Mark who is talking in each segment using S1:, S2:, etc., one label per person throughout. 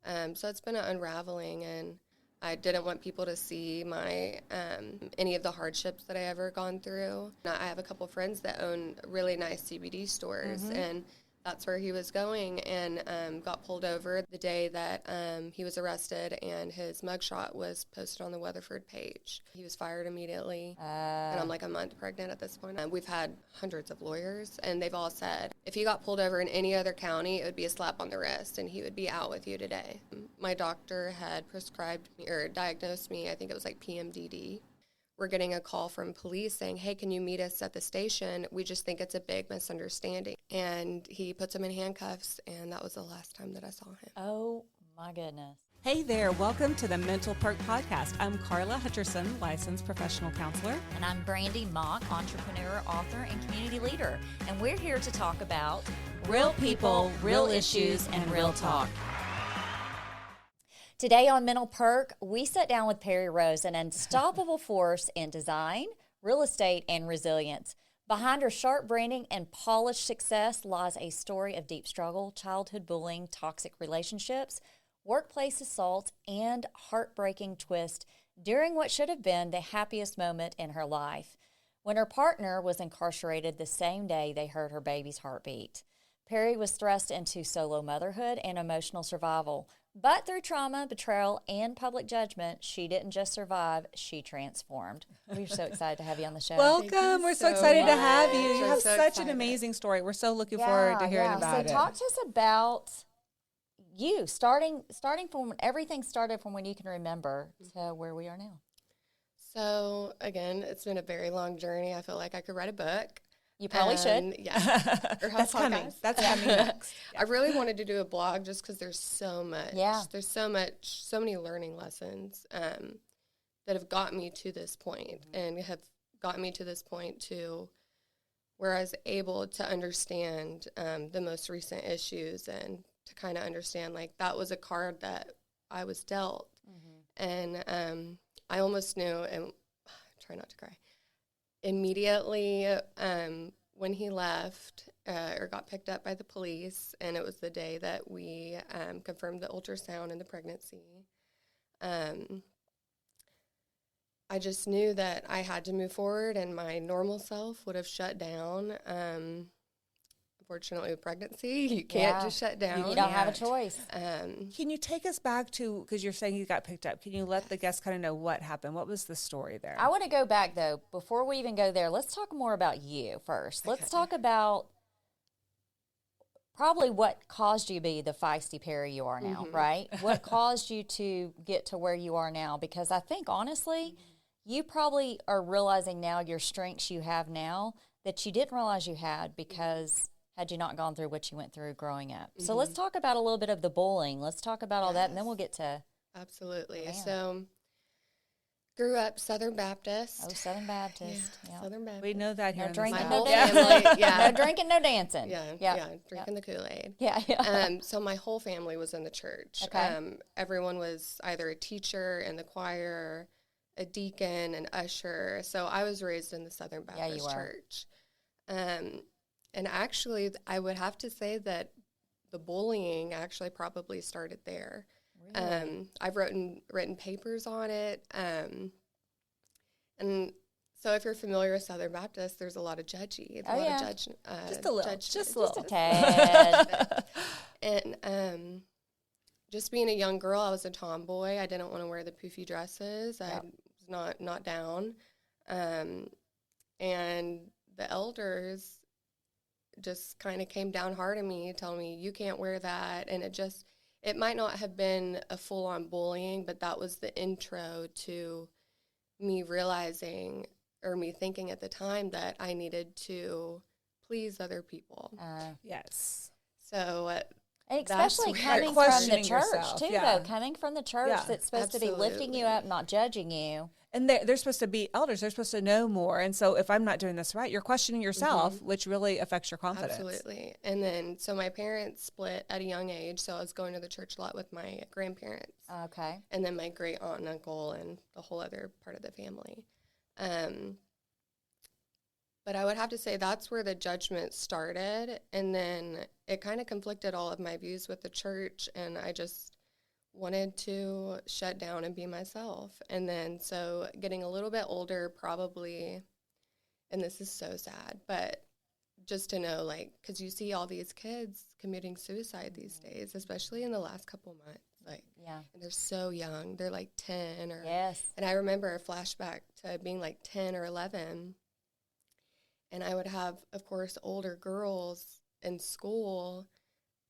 S1: So it's been an unraveling, and I didn't want people to see my any of the hardships that I ever gone through. I have a couple friends that own really nice CBD stores, and that's where he was going, and got pulled over the day that he was arrested, and his mugshot was posted on the Weatherford page. He was fired immediately, and I'm like a month pregnant at this point. We've had hundreds of lawyers, and they've all said, if he got pulled over in any other county, it would be a slap on the wrist, and he would be out with you today. My doctor had prescribed me, or diagnosed me, I think it was like PMDD. We're getting a call from police saying, hey, can you meet us at the station? We just think it's a big misunderstanding. And he puts him in handcuffs, and that was the last time that I saw him.
S2: Oh, my goodness.
S3: Hey there, welcome to the Mental Perk podcast. I'm Carla Hutcherson, licensed professional counselor.
S2: And I'm Brandy Mock, entrepreneur, author, and community leader. And we're here to talk about real people, real issues, and real talk. Today on Mental Perk, we sat down with Peri Rose, an unstoppable force in design, real estate, and resilience. Behind her sharp branding and polished success lies a story of deep struggle, childhood bullying, toxic relationships, workplace assault, and heartbreaking twist during what should have been the happiest moment in her life, when her partner was incarcerated the same day they heard her baby's heartbeat. Peri was thrust into solo motherhood and emotional survival. But through trauma, betrayal, and public judgment, she didn't just survive, she transformed. We're so excited to have you on the show.
S3: Welcome. We're so excited to have you. You
S1: I'm
S3: have
S1: so
S3: such
S1: excited.
S3: an amazing story. We're so looking forward to hearing about it.
S2: So talk to us about you, starting from when everything started from when you can remember to where we are now.
S1: So, again, it's been a very long journey. I feel like I could write a book.
S2: You probably should.
S1: Yeah. Or have
S3: That's
S1: a
S3: coming.
S1: podcast.
S3: That's coming next.
S1: I really wanted to do a blog just because there's so much.
S2: Yeah.
S1: There's so many learning lessons that have gotten me to this point, and have gotten me to this point to where I was able to understand the most recent issues, and to kind of understand, like, that was a card that I was dealt. And I almost knew, and try not to cry, immediately when he left or got picked up by the police, and it was the day that we confirmed the ultrasound and the pregnancy, I just knew that I had to move forward, and my normal self would have shut down. Unfortunately, with pregnancy, you can't just shut down.
S2: You don't have a choice.
S3: Can you take us back to, because you're saying you got picked up, can you let the guests kind of know what happened? What was the story there?
S2: I want to go back, though. Before we even go there, let's talk more about you first. Let's talk about probably what caused you to be the feisty Peri you are now, right? What caused you to get to where you are now? Because I think, honestly, you probably are realizing now your strengths you have now that you didn't realize you had, because had you not gone through what you went through growing up. So let's talk about a little bit of the bullying. Let's talk about all that, and then we'll get to...
S1: Absolutely. So, grew up Southern Baptist.
S2: Oh, Southern Baptist. Yeah.
S1: Southern Baptist.
S3: We know that here
S2: No
S3: in the
S2: drinking,
S3: South.
S2: no
S1: whole
S2: dancing.
S1: family, yeah.
S2: No drinking, no dancing.
S1: Drinking the Kool-Aid.
S2: Yeah.
S1: So my whole family was in the church.
S2: Okay.
S1: Everyone was either a teacher in the choir, a deacon, an usher. So I was raised in the Southern Baptist Church. And actually, I would have to say that the bullying actually probably started there.
S2: Really?
S1: I've written papers on it. And so if you're familiar with Southern Baptist, there's a lot of judgy.
S2: Oh, yeah.
S3: Just a little. Just a little.
S2: Just a tad.
S1: And just being a young girl, I was a tomboy. I didn't want to wear the poofy dresses. I was not down. And the elders just kind of came down hard on me, telling me, you can't wear that. And it might not have been a full-on bullying, but that was the intro to me realizing, or me thinking at the time, that I needed to please other people.
S3: Yes.
S1: So
S2: And especially
S1: where-
S2: coming from the
S3: Questioning
S2: church,
S3: yourself,
S2: too,
S3: yeah.
S2: though. Coming from the church
S3: Yeah,
S2: that's supposed to be lifting you up, not judging you.
S3: And they're supposed to be elders. They're supposed to know more. And so if I'm not doing this right, you're questioning yourself, which really affects your confidence.
S1: Absolutely. And then, so my parents split at a young age, so I was going to the church a lot with my grandparents.
S2: Okay.
S1: And then my great aunt and uncle and the whole other part of the family. But I would have to say that's where the judgment started. And then it kind of conflicted all of my views with the church. And I just wanted to shut down and be myself. And then so getting a little bit older, probably, and this is so sad, but just to know, like, because you see all these kids committing suicide these days, especially in the last couple months. Like,
S2: Yeah.
S1: and they're so young. They're like 10 or,
S2: Yes.
S1: and I remember a flashback to being like 10 or 11. And I would have, of course, older girls in school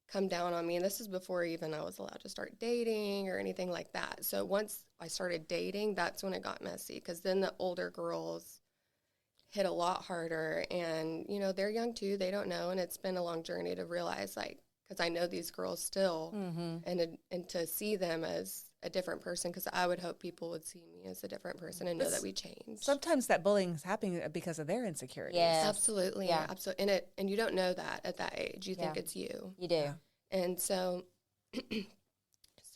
S1: come down on me. And this is before even I was allowed to start dating or anything like that. So once I started dating, that's when it got messy, because then the older girls hit a lot harder. And, you know, they're young too. They don't know. And it's been a long journey to realize, like, because I know these girls still, and to see them as a different person, because I would hope people would see me as a different person and know that we changed.
S3: Sometimes that bullying is happening because of their insecurities.
S2: Yes.
S1: Absolutely.
S2: Yeah.
S1: Absolutely. And you don't know that at that age. You think it's you.
S2: You do.
S1: And so,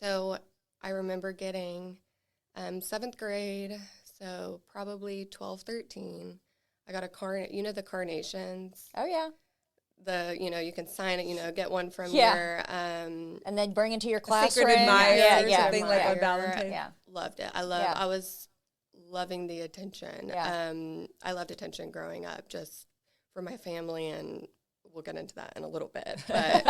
S1: so I remember getting 7th grade, so probably 12, 13. I got the carnations.
S2: Oh, yeah.
S1: You can sign it, get one from
S2: Yeah.
S1: your,
S2: And then bring it to your classroom.
S3: Secret admirer,
S2: Yeah.
S3: something like on
S1: Admirer.
S3: Valentine's.
S2: Yeah.
S1: Loved it.
S2: Yeah.
S1: I was loving the attention.
S2: Yeah.
S1: I loved attention growing up, just for my family, and we'll get into that in a little bit. But,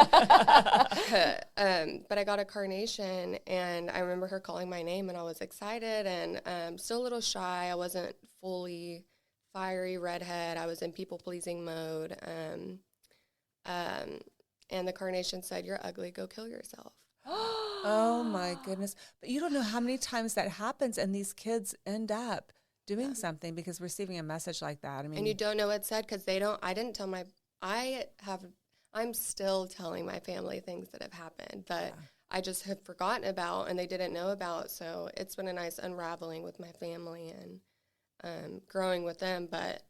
S1: but I got a carnation, and I remember her calling my name, and I was excited, and still a little shy. I wasn't fully fiery redhead. I was in people-pleasing mode. And the carnation said, "You're ugly, go kill yourself."
S3: Oh my goodness. But you don't know how many times that happens and these kids end up doing something because receiving a message like that. I mean,
S1: And you don't know what said, because I'm still telling my family things that have happened that I just had forgotten about and they didn't know about. So it's been a nice unraveling with my family and growing with them. But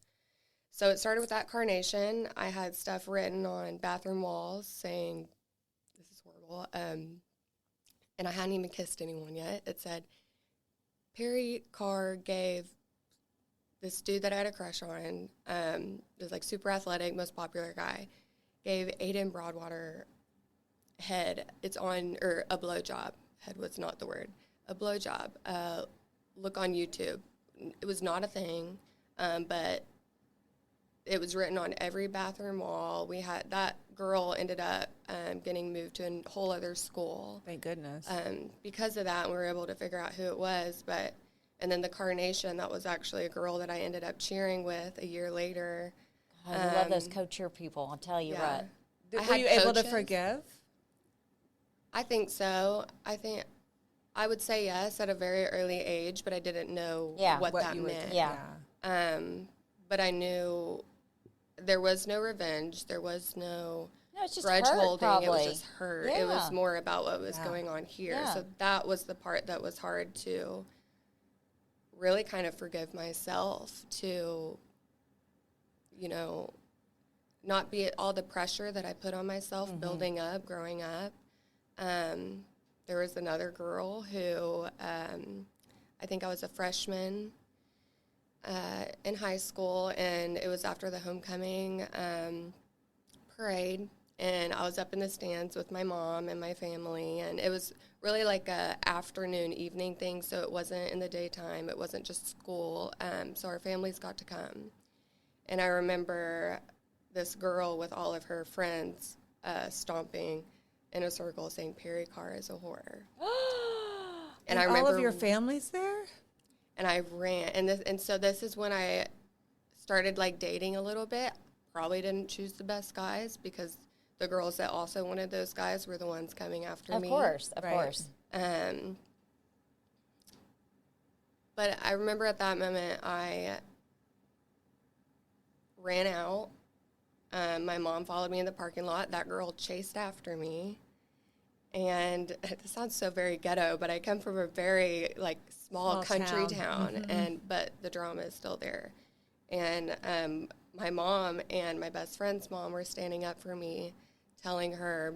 S1: so it started with that carnation. I had stuff written on bathroom walls saying, "This is horrible." And I hadn't even kissed anyone yet. It said, "Peri Carr gave this dude that I had a crush on, was like super athletic, most popular guy, gave Aiden Broadwater head. It's on, or a blowjob. Head was not the word. A blowjob. Look on YouTube." It was not a thing, but it was written on every bathroom wall. We had, that girl ended up getting moved to a whole other school.
S3: thank goodness.
S1: Because of that, we were able to figure out who it was. And then the carnation, that was actually a girl that I ended up cheering with a year later.
S2: God, I love those co-cheer people. I'll tell you what.
S3: Were you able to forgive?
S1: I think so. I would say yes at a very early age, but I didn't know what that meant. But I knew there was no revenge. There was no
S2: it's just
S1: grudge
S2: hurt,
S1: holding.
S2: probably.
S1: It was just hurt.
S2: Yeah.
S1: It was more about what was going on here.
S2: Yeah.
S1: So that was the part that was hard to really kind of forgive myself, to, not be all the pressure that I put on myself building up, growing up. There was another girl who, I think I was a freshman in high school, and it was after the homecoming parade, and I was up in the stands with my mom and my family, and it was really like a afternoon, evening thing, so it wasn't in the daytime. It wasn't just school, so our families got to come. And I remember this girl with all of her friends stomping in a circle saying, "Peri Carr is a whore."
S3: And
S1: I remember
S3: all of your families there?
S1: And I ran, and so this is when I started like dating a little bit. Probably didn't choose the best guys, because the girls that also wanted those guys were the ones coming after me.
S2: Of course.
S1: But I remember at that moment I ran out. My mom followed me in the parking lot. That girl chased after me. And it sounds so very ghetto, but I come from a very like small country town, but the drama is still there. And my mom and my best friend's mom were standing up for me, telling her,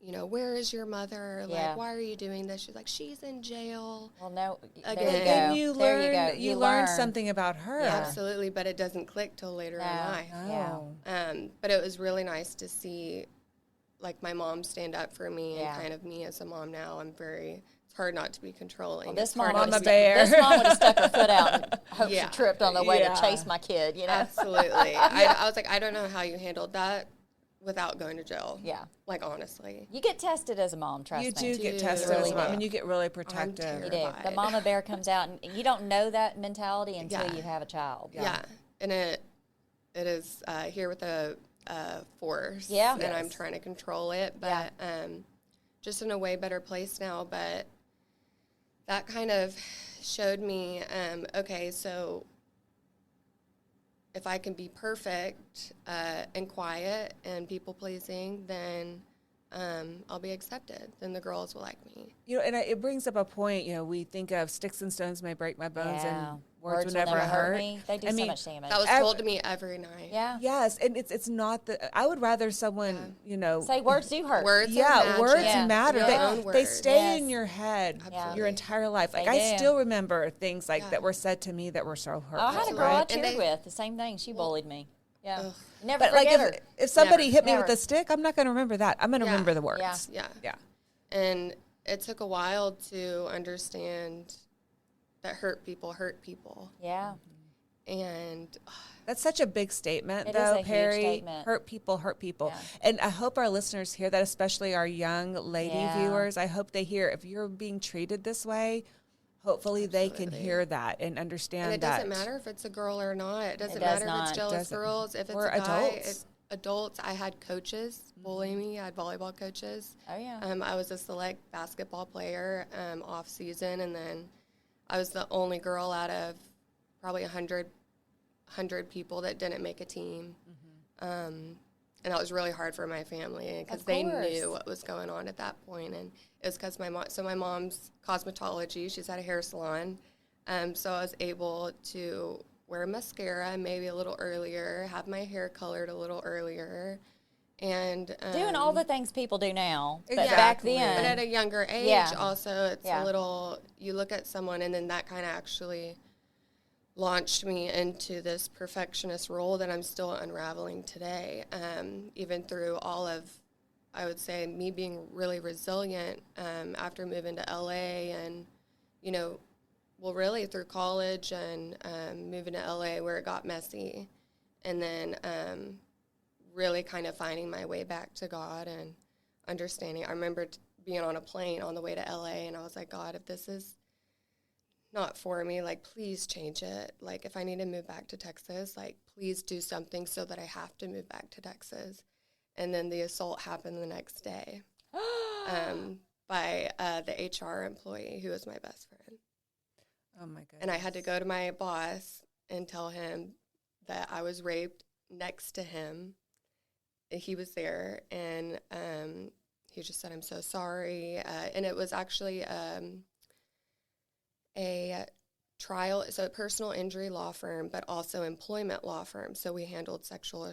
S1: "Where is your mother? Like, why are you doing this?" She's like, "She's in jail."
S2: Well, no,
S1: Again.
S2: there you go.
S3: And you learned something about her.
S1: Yeah, absolutely, but it doesn't click till later in life.
S2: Yeah.
S1: But it was really nice to see like my mom stand up for me
S2: Yeah.
S1: and kind of me as a mom now. It's hard not to be controlling.
S2: Well, this
S1: It's
S2: mom
S1: hard
S2: would
S1: not
S3: Mama
S1: to be-
S3: bear.
S2: This mom would have stuck her foot out and hope
S1: Yeah.
S2: she tripped on the way
S3: Yeah.
S2: to chase my kid, you know?
S1: Absolutely. I was like, I don't know how you handled that without going to jail.
S2: Yeah.
S1: Like, honestly.
S2: You get tested as a mom, trust
S3: You
S2: me.
S3: do get
S1: Dude.
S3: tested
S2: Really
S3: as well. I
S2: do.
S3: mean, you get really protective.
S2: You do. The
S1: terrified.
S2: mama bear comes out, and you don't know that mentality until
S1: Yeah.
S2: you have a child.
S1: Yeah. And it is here with a force.
S2: Yeah.
S1: And I'm trying to control it,
S2: Yeah.
S1: but just in a way better place now. But that kind of showed me, okay, so if I can be perfect and quiet and people pleasing, then I'll be accepted. Then the girls will like me.
S3: You know, and it brings up a point. You know, we think of sticks and stones may break my bones,
S2: Yeah.
S3: and words will never hurt
S2: me. They do
S3: I
S2: so
S3: mean,
S2: much damage.
S1: That was told to me every night.
S2: Yeah.
S3: Yes, and it's not that I would rather someone you know
S2: Say words do hurt.
S1: Words are
S3: yeah words
S1: magic.
S3: matter.
S1: Your own
S3: They
S1: words.
S3: stay in
S2: Yes.
S3: your head
S2: Yeah.
S3: your entire life. Like
S2: They
S3: I
S2: do.
S3: still remember things like
S1: Yeah.
S3: that were said to me that were so hurtful.
S2: Oh, I had a girl I
S1: Right.
S2: cheered
S1: And they-
S2: with. The same thing. She bullied me. Yeah.
S1: Ugh.
S2: Never
S3: But like
S2: forget her.
S3: if somebody
S1: Never.
S3: hit me
S2: Never.
S3: with a stick, I'm not going to remember that. I'm going to
S1: Yeah.
S3: remember the words.
S2: Yeah.
S1: Yeah.
S3: Yeah.
S1: And it took a while to understand that hurt people.
S2: Yeah.
S1: And
S3: That's such a big statement,
S2: It is
S3: though,
S2: a huge
S3: Peri.
S2: statement.
S3: Hurt people.
S2: Yeah.
S3: And I hope our listeners hear that, especially our young lady
S2: Yeah.
S3: viewers. I hope they hear if you're being treated this way, hopefully they can
S1: Absolutely.
S3: hear that and understand
S1: and it
S3: that.
S1: doesn't matter if it's a girl or not. It doesn't
S2: does
S1: matter if
S2: not.
S1: it's jealous
S3: Doesn't.
S1: girls. If it's
S3: We're
S1: a guy,
S3: adults.
S1: it's adults. I had coaches bully me. I had volleyball coaches.
S2: Oh, yeah.
S1: I was a select basketball player off season, and then I was the only girl out of probably 100 people that didn't make a team. And that was really hard for my family because they
S2: course.
S1: knew what was going on at that point. And it was because my mom's cosmetology. She's at a hair salon. So I was able to wear mascara maybe a little earlier, have my hair colored a little earlier, and
S2: Doing all the things people do now. But
S3: Exactly.
S2: back
S1: but
S2: then.
S1: at a younger age,
S2: Yeah.
S1: also, it's
S2: Yeah.
S1: a little, you look at someone, and then that kind of actually launched me into this perfectionist role that I'm still unraveling today, even through all of, I would say, me being really resilient after moving to LA and, you know, well, really through college and moving to LA where it got messy, and then really kind of finding my way back to God and understanding. I remember being on a plane on the way to LA, and I was like, God, if this is not for me, like, please change it. Like, if I need to move back to Texas, like, please do something so that I have to move back to Texas. And then the assault happened the next day by the HR employee who was my best friend.
S3: Oh, my goodness.
S1: And I had to go to my boss and tell him that I was raped next to him. He was there, and he just said, I'm so sorry. And it was actually a trial, so a personal injury law firm, but also employment law firm. So we handled sexual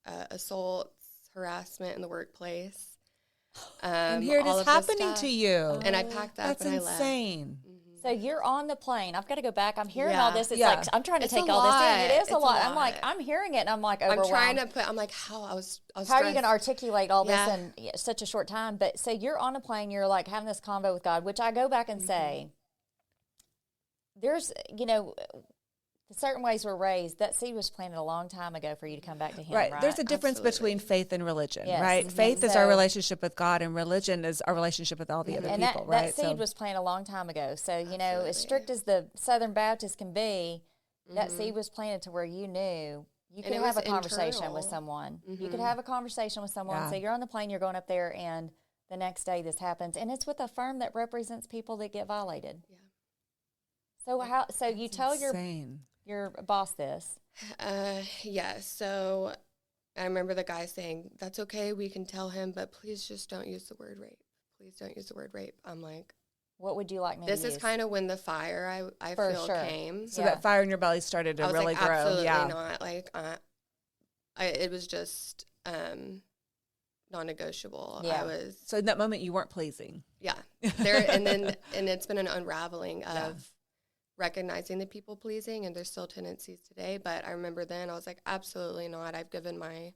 S1: assaults, harassment in the workplace.
S3: And here it
S1: all
S3: is
S1: of this
S3: happening
S1: stuff.
S3: to you.
S1: And I packed up
S3: That's
S1: and I left.
S3: insane.
S2: So you're on the plane. I've got to go back. I'm hearing
S1: Yeah.
S2: all this. It's
S3: Yeah.
S2: like I'm trying to
S1: It's
S2: take
S1: a
S2: all this in.
S1: lot.
S2: It is
S1: It's
S2: a
S1: a
S2: lot. I'm
S1: lot.
S2: like, I'm hearing it, and I'm like
S1: I'm
S2: overwhelmed.
S1: trying to put, I'm like, how I was
S2: How are you going to
S1: stressed.
S2: articulate all this
S1: Yeah.
S2: in such a short time? But so you're on a plane, you're like having this convo with God, which I go back and say, there's, you know, certain ways we're raised. That seed was planted a long time ago for you to come back to Him, right?
S3: There's a difference
S1: Absolutely.
S3: between faith and religion,
S2: Yes.
S3: right?
S2: Mhm.
S3: Faith is
S2: So-
S3: our relationship with God, and religion is our relationship with all the other
S2: and
S3: people,
S2: that,
S3: right?
S2: that seed was planted a long time ago. So, you know, as
S1: Absolutely.
S2: strict as the Southern Baptists can be, that seed was planted to where you knew you could
S1: it
S2: have
S1: was
S2: a conversation
S1: internal.
S2: with someone. You could
S1: Mhm.
S2: have a conversation with someone.
S3: Yeah.
S2: So you're on the plane, you're going up there, and the next day this happens. And it's with a firm that represents people that get violated.
S1: Yeah.
S2: So how? So you tell
S3: insane.
S2: your boss this.
S1: Yeah, so I remember the guy saying, that's okay, we can tell him, but please just don't use the word rape. Please don't use the word rape. I'm like,
S2: What would you like me
S1: this
S2: to
S1: is
S2: use?
S1: kind of when the fire I
S2: For
S1: feel
S2: sure.
S1: came.
S3: So
S2: Yeah.
S3: that fire in your belly started to
S1: I was
S3: really
S1: like,
S3: grow.
S1: absolutely
S3: Yeah.
S1: not. Like, it was just non-negotiable.
S2: Yeah.
S1: I was,
S3: So in that moment, you weren't pleasing.
S1: yeah. And it's been an unraveling of recognizing the people pleasing, and there's still tendencies today. But I remember then I was like, absolutely not. I've given my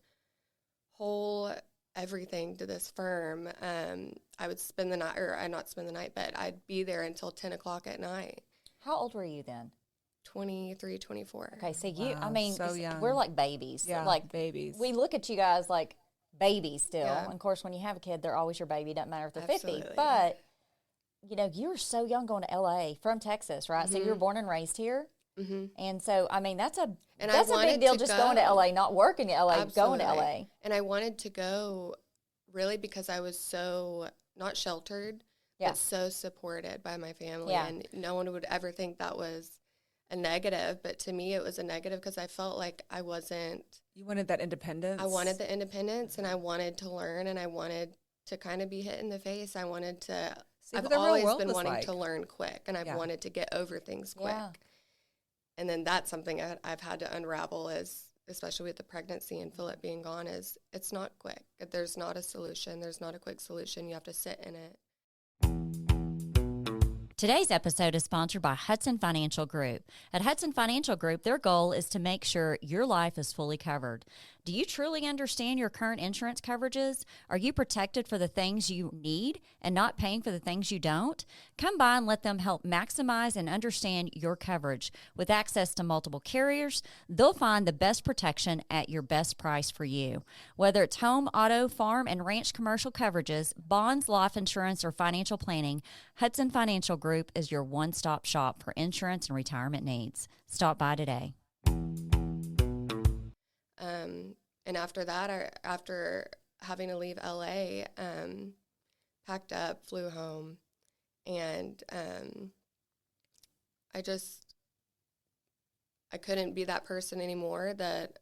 S1: whole everything to this firm. I would spend the night, or I not spend the night, but I'd be there until 10 o'clock at night.
S2: How old were you then?
S1: 23, 24.
S2: Okay, so
S3: so young.
S2: we're like babies.
S3: Yeah,
S2: like
S3: babies.
S2: We look at you guys like babies still.
S1: Yeah.
S2: And of course, when you have a kid, they're always your baby. Doesn't matter if they're 50.
S1: Absolutely.
S2: But, you know, you were so young going to L.A. from Texas, right? So you were born and raised here?
S1: Mm-hmm.
S2: And so, I mean, that's a
S1: And
S2: big deal just going to L.A., not working in L.A., going to L.A.
S1: And I wanted to go really because I was so not sheltered,
S2: Yeah.
S1: but so supported by my family.
S2: Yeah.
S1: And no one would ever think that was a negative. But to me, it was a negative because I felt like I wasn't.
S3: You wanted that independence?
S1: I wanted the independence, and I wanted to learn, and I wanted to kind of be hit in the face. I wanted to.
S3: See
S1: I've
S3: what the real
S1: always
S3: world
S1: been
S3: is
S1: wanting
S3: like.
S1: to learn quick, and I've
S3: Yeah.
S1: wanted to get over things quick.
S2: Yeah.
S1: And then that's something I've had to unravel is, especially with the pregnancy and Philip being gone, is it's not quick. There's not a solution. There's not a quick solution. You have to sit in it.
S2: Today's episode is sponsored by Hudson Financial Group. At Hudson Financial Group, their goal is to make sure your life is fully covered. Do you truly understand your current insurance coverages? Are you protected for the things you need and not paying for the things you don't? Come by and let them help maximize and understand your coverage. With access to multiple carriers, they'll find the best protection at your best price for you. Whether it's home, auto, farm, and ranch commercial coverages, bonds, life insurance, or financial planning, Hudson Financial Group is your one-stop shop for insurance and retirement needs. Stop by today.
S1: And after that, after having to leave LA, packed up, flew home, and I couldn't be that person anymore that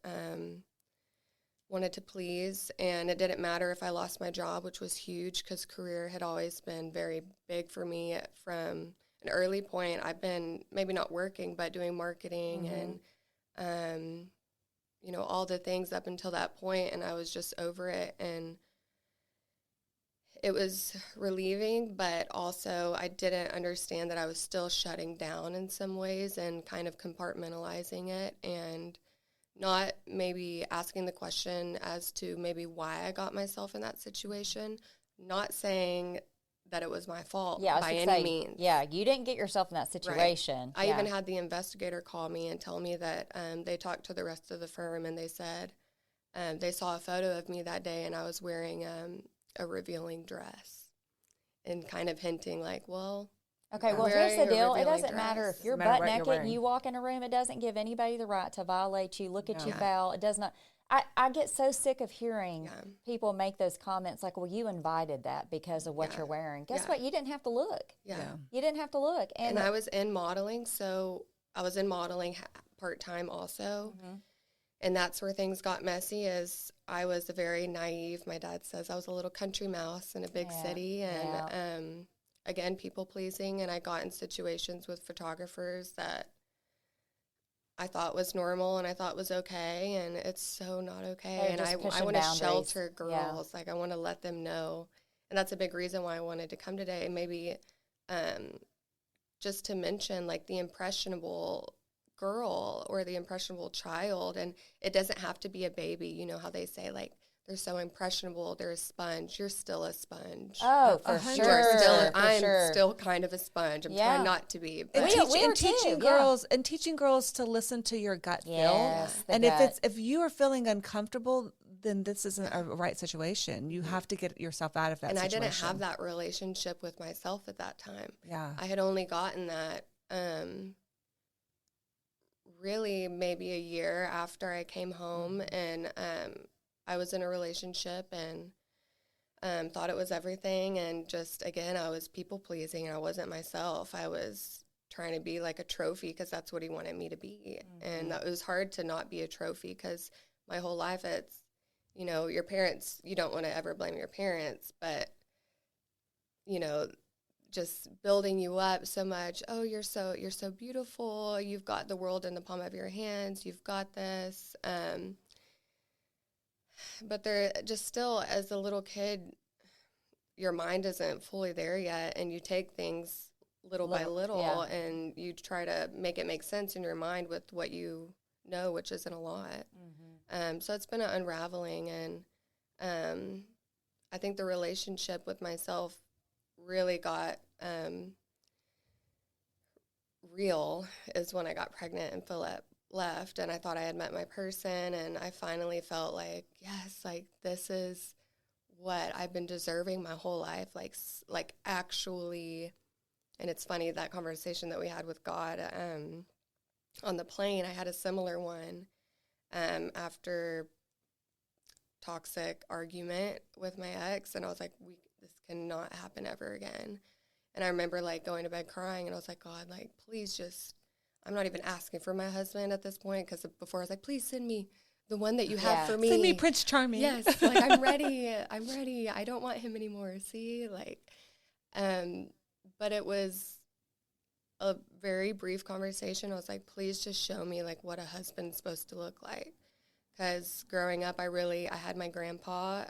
S1: wanted to please, and it didn't matter if I lost my job, which was huge because career had always been very big for me from an early point. I've been maybe not working, but doing marketing and you know, all the things up until that point, and I was just over it, and it was relieving, but also I didn't understand that I was still shutting down in some ways and kind of compartmentalizing it and not maybe asking the question as to maybe why I got myself in that situation, not saying that it was my fault by any means.
S2: Yeah, you didn't get yourself in that situation.
S1: Right. I even had the investigator call me and tell me that they talked to the rest of the firm, and they said they saw a photo of me that day, and I was wearing a revealing dress and kind of hinting like, well,
S2: okay, well, here's the deal. It doesn't matter if you're butt naked and you walk in a room. It doesn't give anybody the right to violate you, look at you foul. It does not. I get so sick of hearing people make those comments like, well, you invited that because of what you're wearing. Guess what? You didn't have to look.
S1: Yeah.
S2: You didn't have to look.
S1: And I was in modeling, so I was in modeling part-time also. Mm-hmm. And that's where things got messy is I was a very naive, my dad says, I was a little country mouse in a big city. And, again, people-pleasing. And I got in situations with photographers that I thought was normal and I thought was okay, and it's so not okay. And I want to shelter girls. Like, I want to let them know. And that's a big reason why I wanted to come today. Maybe just to mention, like, the impressionable girl or the impressionable child. And it doesn't have to be a baby. You know how they say, like, they're so impressionable, they're a sponge. You're still a sponge.
S2: Oh, for sure.
S1: I'm still kind of a sponge. I'm trying not to be. But
S3: teaching girls to listen to your gut feel. And if you are feeling uncomfortable, then this isn't a right situation. You have to get yourself out of that situation.
S1: And I didn't have that relationship with myself at that time.
S3: Yeah.
S1: I had only gotten that really maybe a year after I came home, and I was in a relationship and thought it was everything, and just, again, I was people-pleasing, and I wasn't myself. I was trying to be like a trophy because that's what he wanted me to be. And it was hard to not be a trophy because my whole life it's, you know, your parents, you don't want to ever blame your parents, but, you know, just building you up so much. Oh, you're so beautiful. You've got the world in the palm of your hands. You've got this. But they're just still, as a little kid, your mind isn't fully there yet, and you take things little by little, and you try to make it make sense in your mind with what you know, which isn't a lot. So it's been an unraveling, and I think the relationship with myself really got real is when I got pregnant and Philip left, and I thought I had met my person, and I finally felt like, yes, like this is what I've been deserving my whole life, like actually. And it's funny, that conversation that we had with God on the plane, I had a similar one after toxic argument with my ex, and I was like, this cannot happen ever again. And I remember like going to bed crying, and I was like, God, like please just, I'm not even asking for my husband at this point, because before I was like, please send me the one that you have for me.
S3: Send me Prince Charming.
S1: Yes, like I'm ready. I'm ready. I don't want him anymore. See, like, but it was a very brief conversation. I was like, please just show me like what a husband's supposed to look like. Because growing up, I had my grandpa,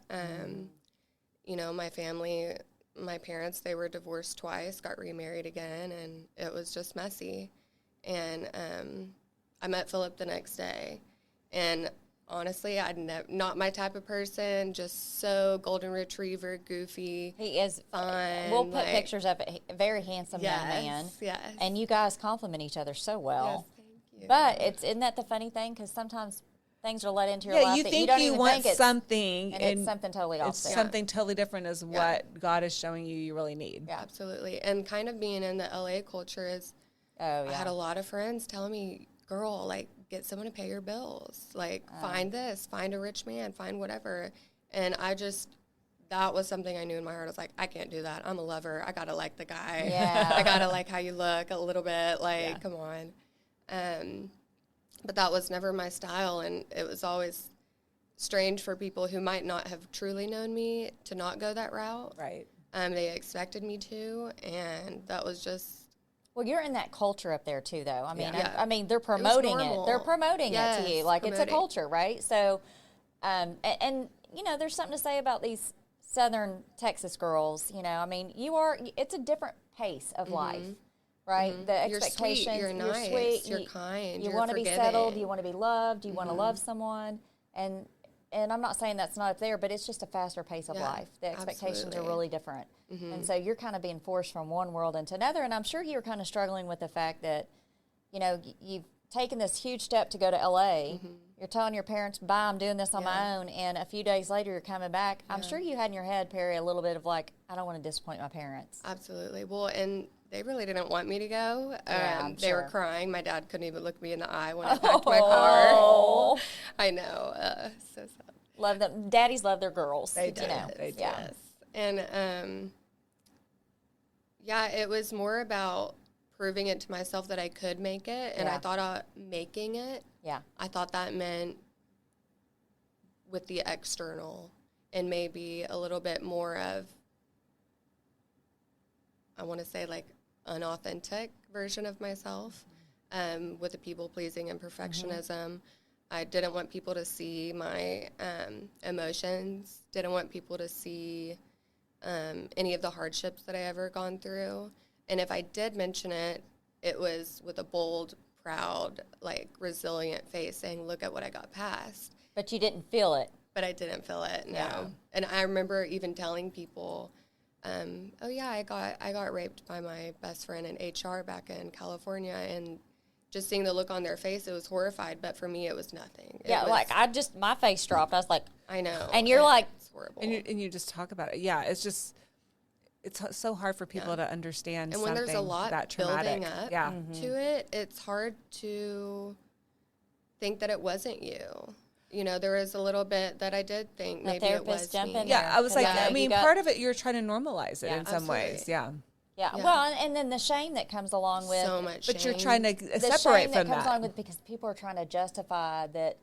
S1: you know, my family, my parents, they were divorced twice, got remarried again, and it was just messy. And I met Philip the next day, and honestly, not my type of person, just so golden retriever, goofy.
S2: He is
S1: fun.
S2: We'll put pictures of it. Very handsome young man.
S1: Yes.
S2: And you guys compliment each other so well.
S1: Yes, thank you.
S2: But isn't that the funny thing? Because sometimes things are let into your life
S3: you
S2: that
S3: think
S2: you don't
S3: you
S2: even
S3: want
S2: think it's
S3: something,
S2: and it's something totally
S3: it's
S2: opposite.
S3: something totally different is what God is showing you really need.
S1: Yeah, absolutely. And kind of being in the LA culture is, I had a lot of friends telling me, girl, like, get someone to pay your bills. Like, find this, find a rich man, find whatever. And that was something I knew in my heart. I was like, I can't do that. I'm a lover. I got to like the guy.
S2: Yeah.
S1: I got to like how you look a little bit. Like, come on. But that was never my style. And it was always strange for people who might not have truly known me to not go that route.
S3: Right.
S1: They expected me to. And that was just.
S2: Well, you're in that culture up there too, though. I mean,
S1: Yeah.
S2: I mean, they're promoting it.
S1: normal.
S2: They're promoting it to you, like it's a culture, right? So, and you know, there's something to say about these Southern Texas girls. You know, I mean, it's a different pace of life, right? The
S1: You're
S2: expectations.
S1: sweet, you're nice,
S2: sweet,
S1: you're kind,
S2: You
S1: you're
S2: want to be
S1: forgiving.
S2: settled. You want to be loved. You want to love someone, and I'm not saying that's not up there, but it's just a faster pace of life. The expectations
S1: absolutely.
S2: are really different. And so you're kind of being forced from one world into another. And I'm sure you're kind of struggling with the fact that, you know, you've taken this huge step to go to LA. You're telling your parents, bye, I'm doing this on my own. And a few days later, you're coming back. I'm sure you had in your head, Peri, a little bit of like, I don't want to disappoint my parents.
S1: Absolutely. Well, and they really didn't want me to go. They were crying. My dad couldn't even look me in the eye when I packed my car. I know. So sad.
S2: Love them. Daddies love their girls.
S3: They do.
S2: You know.
S3: They do.
S1: Yes. And it was more about proving it to myself that I could make it. And I thought making it, I thought that meant with the external and maybe a little bit more of, I want to say like unauthentic version of myself, with the people pleasing and perfectionism. I didn't want people to see my emotions, didn't want people to see any of the hardships that I ever gone through. And if I did mention it, it was with a bold, proud, like resilient face saying, look at what I got past.
S2: But you didn't feel it.
S1: But I didn't feel it, no.
S2: Yeah.
S1: And I remember even telling people, oh yeah, I got raped by my best friend in HR back in California, and just seeing the look on their face, it was horrified, but for me, it was nothing.
S2: My face dropped. I was like,
S1: I know.
S2: And you're like,
S1: it's horrible.
S3: And you just talk about it. Yeah, it's just, it's so hard for people to understand.
S1: And when
S3: something
S1: there's a lot
S3: that traumatic.
S1: building up to it, it's hard to think that it wasn't you. You know, there was a little bit that I did think maybe it was
S2: jump
S1: me.
S2: in
S3: Yeah,
S2: there.
S3: I was like,
S2: Yeah,
S3: I mean, part of it, you're trying to normalize it in some
S1: absolutely.
S3: ways. Yeah.
S2: Yeah. Well, and then the shame that comes along with
S1: So much
S3: But
S1: shame.
S3: you're trying to
S2: the
S3: separate
S2: shame
S3: from
S2: that comes
S3: that.
S2: along with because people are trying to justify that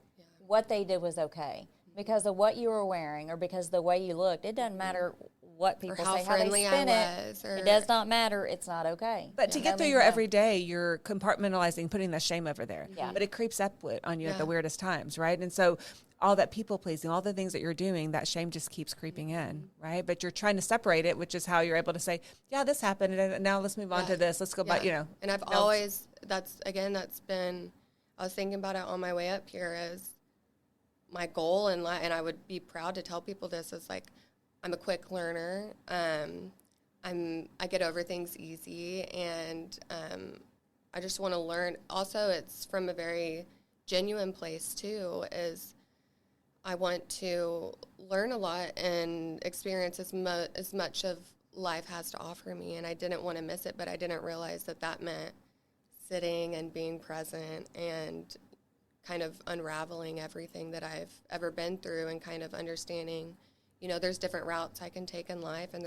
S2: what they did was okay because of what you were wearing or because of the way you looked. It doesn't matter what people
S1: how
S2: say, how they
S1: friendly
S2: spin
S1: I
S2: it.
S1: was, or-
S2: It does not matter. It's not okay.
S3: But to get through your everyday, you're compartmentalizing, putting that shame over there.
S2: Yeah.
S3: But it creeps up on you at the weirdest times, right? And so all that people pleasing, all the things that you're doing, that shame just keeps creeping in, right? But you're trying to separate it, which is how you're able to say, yeah, this happened, and now let's move on to this. Let's go back, you know.
S1: And I've always, that's been, I was thinking about it on my way up here as my goal, and I would be proud to tell people this, is like, I'm a quick learner. I get over things easy, and I just want to learn. Also, it's from a very genuine place too. Is I want to learn a lot and experience as much of life has to offer me, and I didn't want to miss it, but I didn't realize that meant sitting and being present and kind of unraveling everything that I've ever been through, and kind of understanding, there's different routes I can take in life, and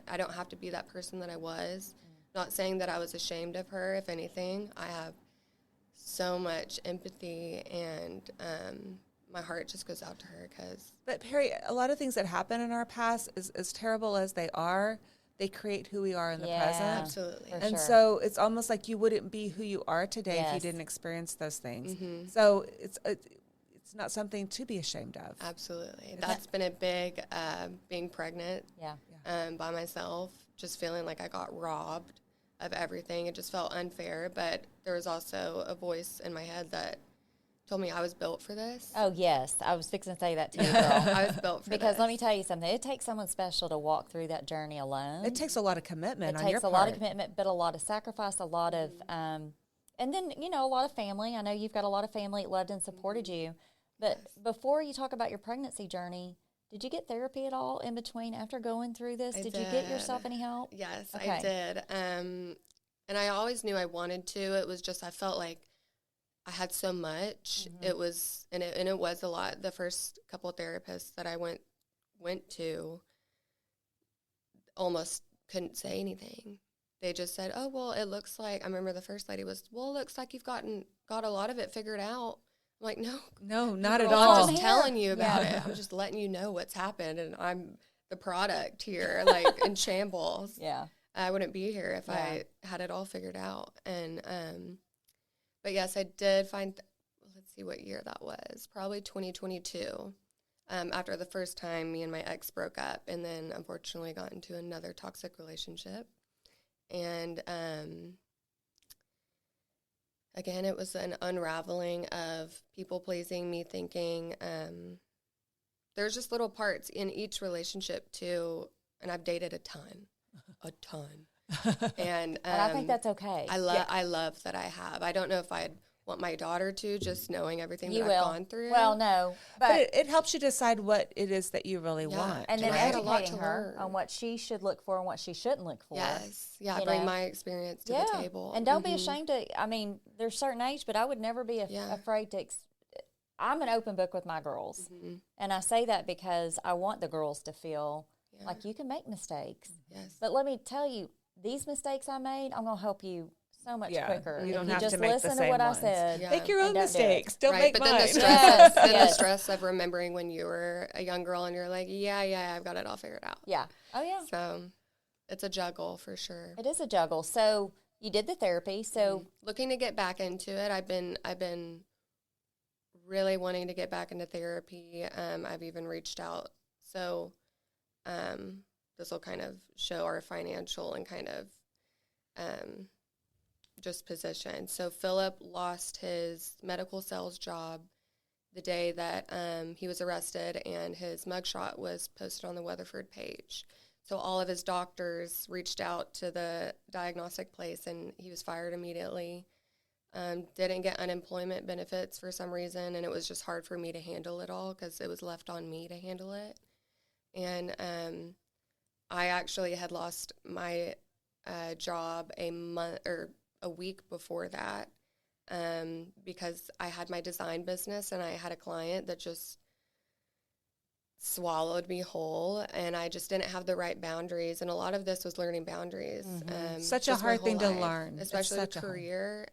S1: I don't have to be that person that I was. Not saying that I was ashamed of her. If anything, I have so much empathy, and my heart just goes out to her.
S3: But Peri, a lot of things that happen in our past, as terrible as they are, they create who we are in the present.
S1: Absolutely.
S3: And so it's almost like you wouldn't be who you are today if you didn't experience those things. Mm-hmm. So it's not something to be ashamed of.
S1: Absolutely. That's been a big, being pregnant by myself, just feeling like I got robbed of everything. It just felt unfair, but there was also a voice in my head that told me I was built for this.
S2: Oh, yes. I was fixing to say that too, girl.
S1: I was built for this.
S2: Because let me tell you something. It takes someone special to walk through that journey alone.
S3: It takes a lot of commitment on your part.
S2: It takes a lot of commitment, but a lot of sacrifice, a lot of, and then, a lot of family. I know you've got a lot of family that loved and supported you. But before you talk about your pregnancy journey, did you get therapy at all in between after going through this? Did you get yourself any help?
S1: Yes,
S2: okay.
S1: I did. And I always knew I wanted to. It was just I felt like I had so much. Mm-hmm. It was a lot. The first couple of therapists that I went to almost couldn't say anything. They just said, "Oh, well, it looks like." I remember the first lady was, "Well, it looks like you've got a lot of it figured out." I'm like,
S3: no, not at all.
S1: I'm just telling you about it. I'm just letting you know what's happened, and I'm the product here, like in shambles.
S2: Yeah,
S1: I wouldn't be here if I had it all figured out. And but yes, I did find. Let's see what year that was. Probably 2022. After the first time me and my ex broke up, and then unfortunately got into another toxic relationship, and again, it was an unraveling of people pleasing, me thinking. There's just little parts in each relationship too, and I've dated a ton. And
S2: I think that's okay.
S1: I love that I have. I don't know if I'd want my daughter to, just knowing everything
S2: you
S1: that
S2: will.
S1: I've gone through.
S2: Well, no, but
S3: it helps you decide what it is that you really want.
S2: And then
S1: right?
S2: educating her on what she should look for and what she shouldn't look for.
S1: Yes. Yeah, bring my experience to the table.
S2: And don't be ashamed to, there's a certain age, but I would never be afraid to, I'm an open book with my girls. Mm-hmm. And I say that because I want the girls to feel like you can make mistakes.
S1: Yes.
S2: But let me tell you, these mistakes I made, I'm going to help you so much quicker.
S3: You don't
S2: if
S3: have
S2: just
S3: to make
S2: listen
S3: the same
S2: to what
S3: ones.
S2: I said.
S1: Yeah.
S3: Make your own mistakes. Don't
S1: right,
S3: make
S1: but
S3: mine.
S1: Then the stress of remembering when you were a young girl and you're like, I've got it all figured out.
S2: Yeah. Oh, yeah.
S1: So it's a juggle for sure.
S2: It is a juggle. So you did the therapy. So
S1: looking to get back into it, I've been really wanting to get back into therapy. I've even reached out. So this will kind of show our financial and kind of just position. So Philip lost his medical sales job the day that he was arrested, and his mugshot was posted on the Weatherford page. So all of his doctors reached out to the diagnostic place, and he was fired immediately. Didn't get unemployment benefits for some reason, and it was just hard for me to handle it all because it was left on me to handle it. And I actually had lost my job a week before that because I had my design business and I had a client that just swallowed me whole, and I just didn't have the right boundaries. And a lot of this was learning boundaries.
S3: Mm-hmm. Such a hard thing to learn,
S1: especially with career.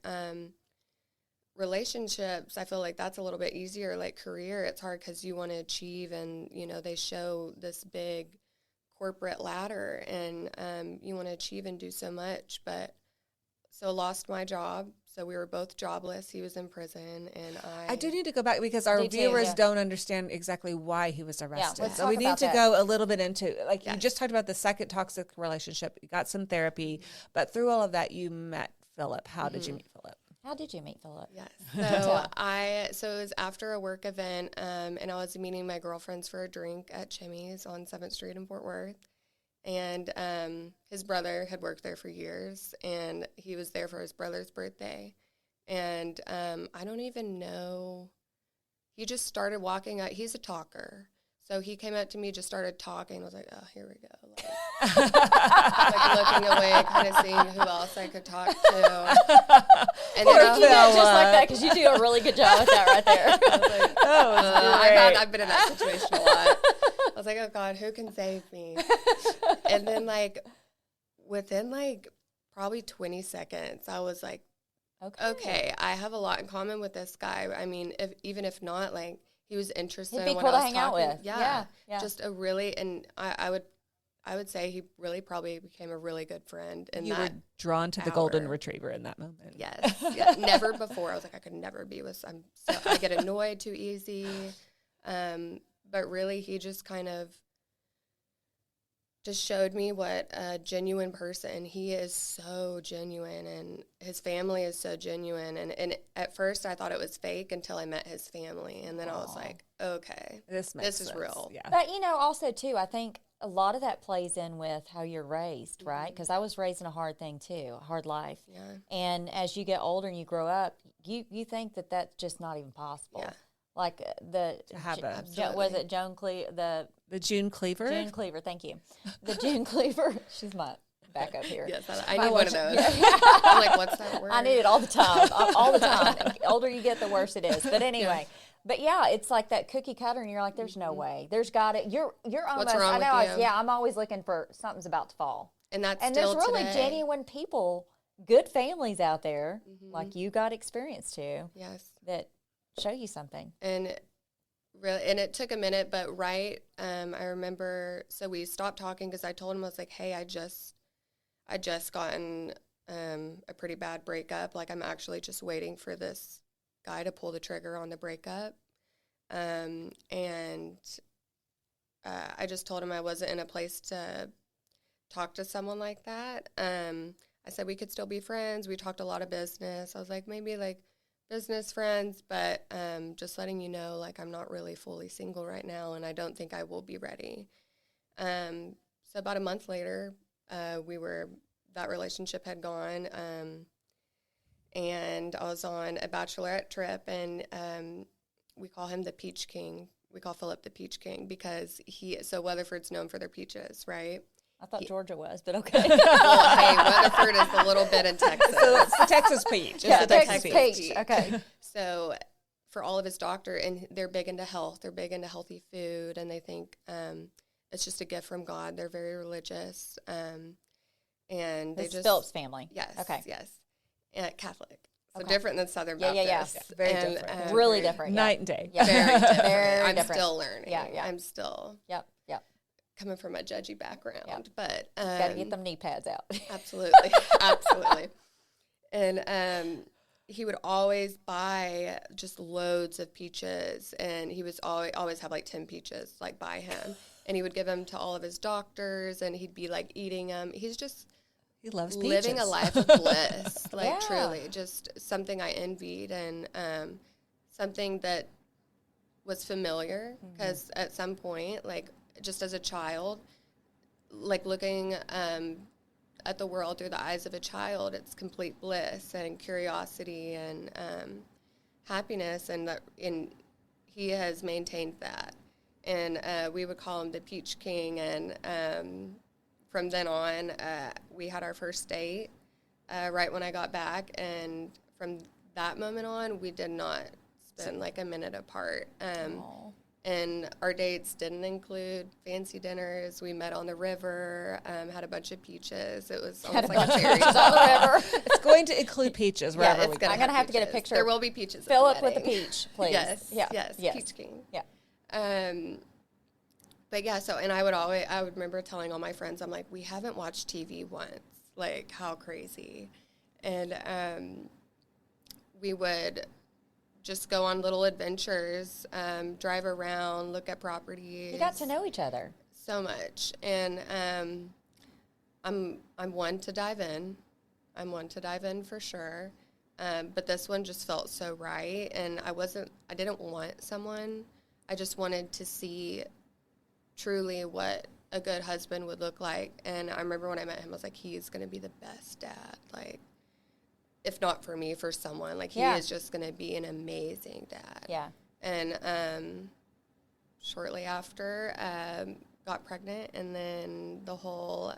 S1: Relationships, I feel like that's a little bit easier. Like career, it's hard because you want to achieve, and they show this big corporate ladder, and you want to achieve and do so much. But so lost my job. So we were both jobless. He was in prison, and I
S3: do need to go back because our viewers don't understand exactly why he was arrested.
S2: Let's
S3: so
S2: talk
S3: we need
S2: about
S3: to
S2: that.
S3: go a little bit into, you just talked about the second toxic relationship. You got some therapy, but through all of that, you met Philip. How did you meet Philip?
S2: How did you meet Philip?
S1: Yes. So it was after a work event, and I was meeting my girlfriends for a drink at Chimmy's on 7th Street in Fort Worth. And his brother had worked there for years, and he was there for his brother's birthday. And I don't even know. He just started walking out. He's a talker. So he came up to me, just started talking. I was like, oh, here we go. Like looking away, kind of seeing who else I could talk to. And
S2: then you did just like that because you do a really good job with that right there.
S1: I was like, I've been in that situation a lot. I was like, oh, God, who can save me? And then, like, within, like, probably 20 seconds, I was like, okay, I have a lot in common with this guy. I mean, even if not, like, he was interested in what I was talking. Out with. Yeah. Just a really, and I would say he really probably became a really good friend. And
S3: you were drawn to the golden retriever in that moment.
S1: Yes. Yeah. Never before. I was like, I could never be with. I get annoyed too easy. But really, he just kind of just showed me what a genuine person. He is so genuine, and his family is so genuine. And at first, I thought it was fake until I met his family, and then I was like, okay, this is real.
S2: Yeah. But, also, too, I think a lot of that plays in with how you're raised, right? Because I was raised in a hard thing, too, a hard life.
S1: Yeah.
S2: And as you get older and you grow up, you think that that's just not even possible.
S1: Yeah.
S2: Like was it Joan Cleaver? The
S3: June Cleaver?
S2: June Cleaver, thank you. The June Cleaver. She's my backup here.
S1: Yes, I need one of those. I'm like, what's that word?
S2: I need it all the time. All the time. The older you get, the worse it is. But anyway. Yeah. But yeah, it's like that cookie cutter, and you're like, "There's no way. There's got it. You're almost."
S1: What's wrong with you?
S2: I'm always looking for something's about to fall.
S1: And that's
S2: and
S1: still
S2: there's really
S1: today.
S2: genuine people, good families out there, like you got experience too.
S1: Yes,
S2: that show you something.
S1: And really, and it took a minute, but I remember. So we stopped talking because I told him, I was like, "Hey, I just gotten a pretty bad breakup. Like, I'm actually just waiting for this guy to pull the trigger on the breakup." And I just told him I wasn't in a place to talk to someone like that. I said we could still be friends. We talked a lot of business. I was like, maybe like business friends, but just letting you know, like, I'm not really fully single right now, and I don't think I will be ready. So about a month later, that relationship had gone, and I was on a bachelorette trip, and we call him the Peach King. We call Philip the Peach King because so Weatherford's known for their peaches, right?
S2: I thought Georgia was, but okay.
S1: Well, hey, Weatherford is a little bit in Texas.
S3: So it's the Texas peach.
S2: Yeah, the Texas peach. Okay.
S1: So for all of his doctor, and they're big into health. They're big into healthy food, and they think it's just a gift from God. They're very religious. And they just
S2: Philip's family.
S1: Yes.
S2: Okay.
S1: Yes. Catholic. So different than Southern
S2: Baptist.
S1: Yeah.
S3: Very different.
S2: Really different.
S3: Night and day.
S2: Yeah.
S1: Very different.
S2: Very
S1: I'm
S2: different.
S1: still learning.
S2: Yeah.
S1: I'm still coming from a judgy background.
S2: Yep.
S1: But
S2: got to get them knee pads out.
S1: Absolutely. Absolutely. And he would always buy just loads of peaches, and he was always have like 10 peaches like by him, and he would give them to all of his doctors, and he'd be like eating them. He
S3: loves peaches.
S1: Living a life of bliss, like truly, just something I envied, and something that was familiar, because at some point, like just as a child, like looking at the world through the eyes of a child, it's complete bliss and curiosity and happiness, and he has maintained that. And we would call him the Peach King, and from then on, we had our first date right when I got back, and from that moment on, we did not spend like a minute apart. And our dates didn't include fancy dinners. We met on the river, had a bunch of peaches. It was almost like a fairy tale.
S2: On the river.
S3: It's going to include peaches wherever we go.
S2: I'm going to have to get a picture.
S1: There will be peaches.
S2: Philip with the peach, please.
S1: Yes. Peach King.
S2: Yeah.
S1: But yeah, and I would remember telling all my friends, I'm like, we haven't watched TV once. Like, how crazy. And we would just go on little adventures, drive around, look at properties.
S2: You got to know each other.
S1: So much. And I'm one to dive in. I'm one to dive in for sure. But this one just felt so right, and I didn't want someone. I just wanted to see truly what a good husband would look like. And I remember when I met him, I was like, he's going to be the best dad. Like, if not for me, for someone. Like, he is just going to be an amazing dad.
S2: Yeah.
S1: And shortly after, got pregnant, and then the whole...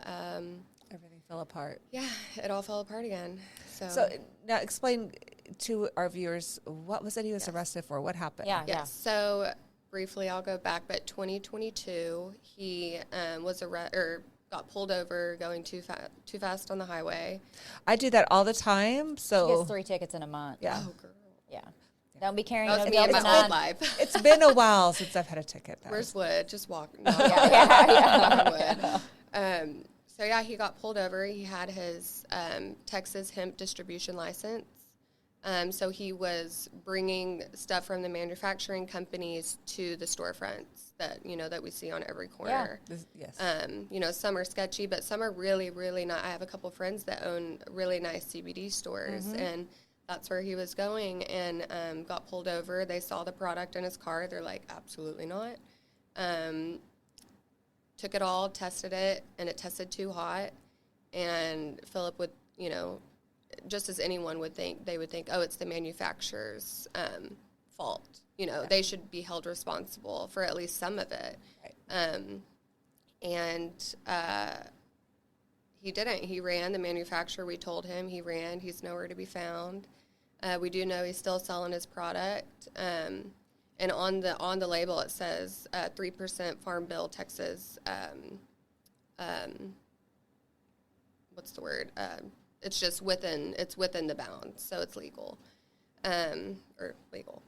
S3: everything fell apart.
S1: Yeah, it all fell apart again.
S3: So now explain to our viewers, what was it he was arrested for? What happened?
S2: Yeah.
S1: So briefly, I'll go back, but 2022, he got pulled over going too fast on the highway.
S3: I do that all the time. So
S2: He gets 3 tickets in a month.
S3: Yeah.
S1: Oh, girl.
S2: Yeah. Don't be carrying
S1: That was
S2: no
S1: me in my
S2: bills
S1: old life.
S3: it's been a while since I've had a ticket.
S1: Where's wood? Just walk. So yeah, he got pulled over. He had his Texas hemp distribution license. So he was bringing stuff from the manufacturing companies to the storefronts that we see on every corner.
S3: Yes.
S1: Some are sketchy, but some are really, really not. I have a couple friends that own really nice CBD stores, and that's where he was going, and got pulled over. They saw the product in his car. They're like, absolutely not. Took it all, tested it, and it tested too hot. And Philip would, just as anyone would think, they would think, oh, it's the manufacturer's fault. They should be held responsible for at least some of it. Right. He didn't. He ran. The manufacturer, we told him, he ran. He's nowhere to be found. We do know he's still selling his product. And on the label it says 3% Farm Bill Texas. What's the word? It's just within the bounds, so it's legal, or legal.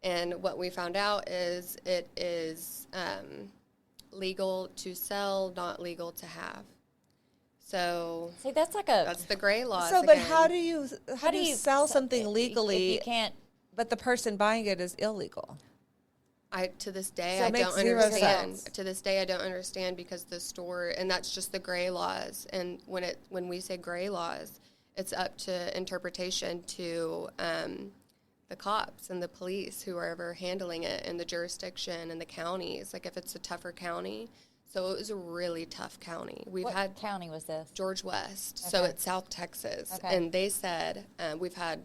S1: And what we found out is it is legal to sell, not legal to have. So
S2: See, that's
S1: the gray laws.
S3: So, but
S1: again.
S3: how do you sell something legally?
S2: If you can't.
S3: But the person buying it is illegal.
S1: To this day,
S3: So
S1: I
S3: it makes
S1: don't
S3: zero
S1: understand.
S3: sense.
S1: To this day, I don't understand because the store, and that's just the gray laws. And when we say gray laws, it's up to interpretation to the cops and the police who are ever handling it in the jurisdiction and the counties. Like if it's a tougher county. So it was a really tough county.
S2: What county was this?
S1: George West. Okay. So it's South Texas.
S2: Okay.
S1: And they said, we've had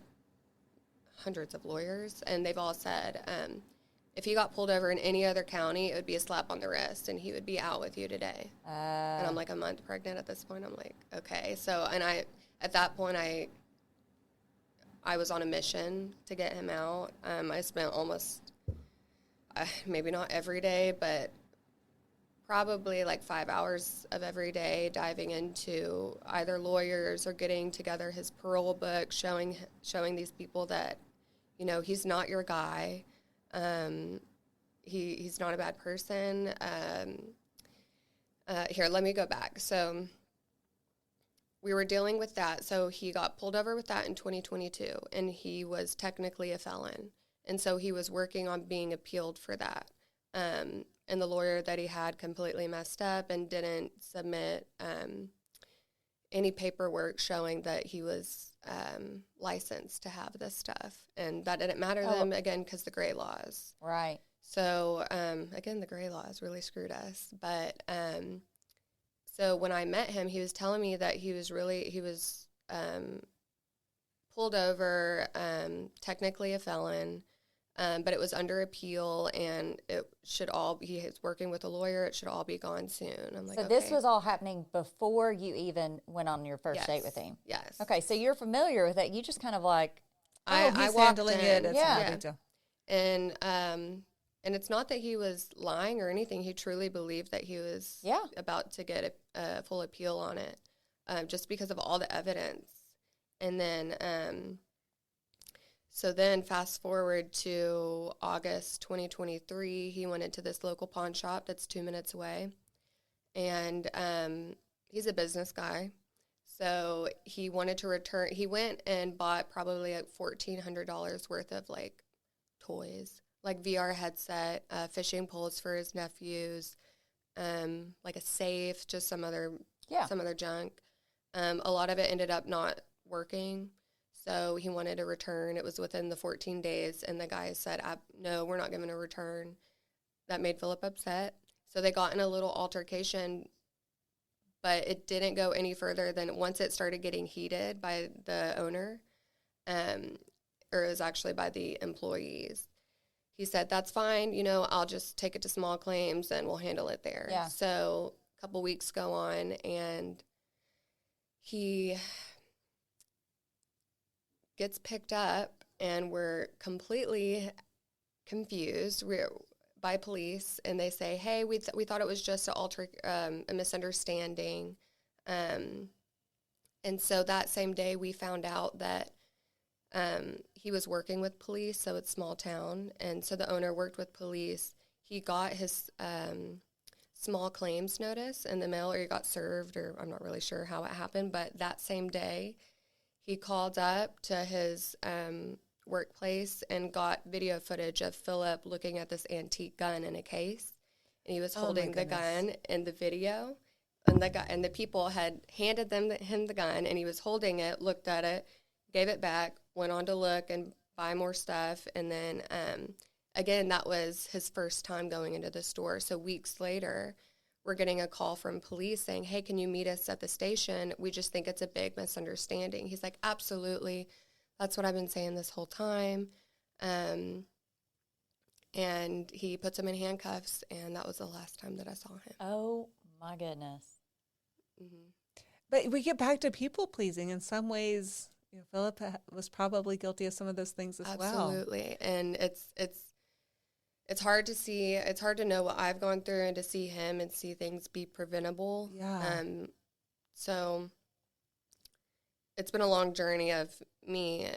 S1: hundreds of lawyers, and they've all said, if he got pulled over in any other county, it would be a slap on the wrist, and he would be out with you today. And I'm like a month pregnant at this point. I'm like, okay. So, and at that point, I was on a mission to get him out. I spent almost, maybe not every day, but probably like 5 hours of every day diving into either lawyers or getting together his parole book, showing these people that, he's not your guy. He's not a bad person. Here, let me go back. So we were dealing with that. So he got pulled over with that in 2022, and he was technically a felon. And so he was working on being appealed for that. And the lawyer that he had completely messed up and didn't submit any paperwork showing that he was licensed to have this stuff. And that didn't matter to them, again, because the gray laws.
S2: Right.
S1: So, again, the gray laws really screwed us. But so when I met him, he was telling me that he was pulled over, technically a felon, but it was under appeal, and he is working with a lawyer. It should all be gone soon. I'm like,
S2: so
S1: okay.
S2: this was all happening before you even went on your first date with him?
S1: Yes.
S2: Okay, so you're familiar with it. You just kind of like,
S3: he's handling it. It's
S2: Yeah.
S3: no big deal.
S1: And it's not that he was lying or anything. He truly believed that he was about to get a full appeal on it, just because of all the evidence. And then, so then fast forward to August 2023, he went into this local pawn shop that's 2 minutes away. And he's a business guy. So he wanted to return. He went and bought probably like $1,400 worth of like toys, like VR headset, fishing poles for his nephews, like a safe, just some other junk. A lot of it ended up not working. So he wanted a return. It was within the 14 days, and the guy said, no, we're not giving a return. That made Philip upset. So they got in a little altercation, but it didn't go any further than once it started getting heated by the owner, or it was actually by the employees. He said, that's fine, I'll just take it to small claims and we'll handle it there.
S2: Yeah.
S1: So a couple weeks go on, and he gets picked up, and we're completely confused by police, and they say, hey, we thought it was just a misunderstanding. And so that same day we found out that he was working with police, so it's small town, and so the owner worked with police. He got his small claims notice in the mail, or he got served, or I'm not really sure how it happened, but that same day he called up to his workplace and got video footage of Philip looking at this antique gun in a case, and he was holding the gun in the video, and the people had handed him the gun, and he was holding it, looked at it, gave it back, went on to look and buy more stuff, and then again, that was his first time going into the store. So weeks later, we're getting a call from police saying, hey, can you meet us at the station? We just think it's a big misunderstanding. He's like, absolutely. That's what I've been saying this whole time. And he puts him in handcuffs, and that was the last time that I saw him.
S2: Oh, my goodness.
S1: Mm-hmm.
S3: But we get back to people pleasing. In some ways, Philip was probably guilty of some of those things as well.
S1: Absolutely. And it's hard to see. It's hard to know what I've gone through and to see him and see things be preventable.
S3: Yeah.
S1: So it's been a long journey of me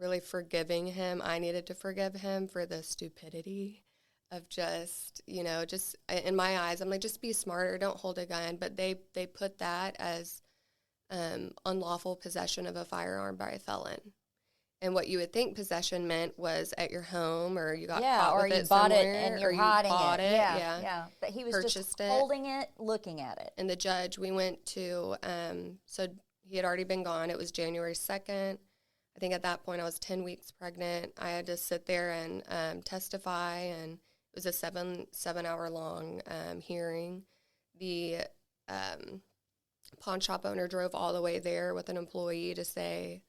S1: really forgiving him. I needed to forgive him for the stupidity of just in my eyes, I'm like, just be smarter, don't hold a gun. But they put that as unlawful possession of a firearm by a felon. And what you would think possession meant was at your home, or you got caught with it somewhere,
S2: or you bought it and you're hiding it.
S1: Yeah.
S2: But he was
S1: Purchased
S2: just holding it, looking at it.
S1: And the judge, we went to, so he had already been gone. It was January 2nd. I think at that point I was 10 weeks pregnant. I had to sit there and testify, and it was a seven-hour long hearing. The pawn shop owner drove all the way there with an employee to say,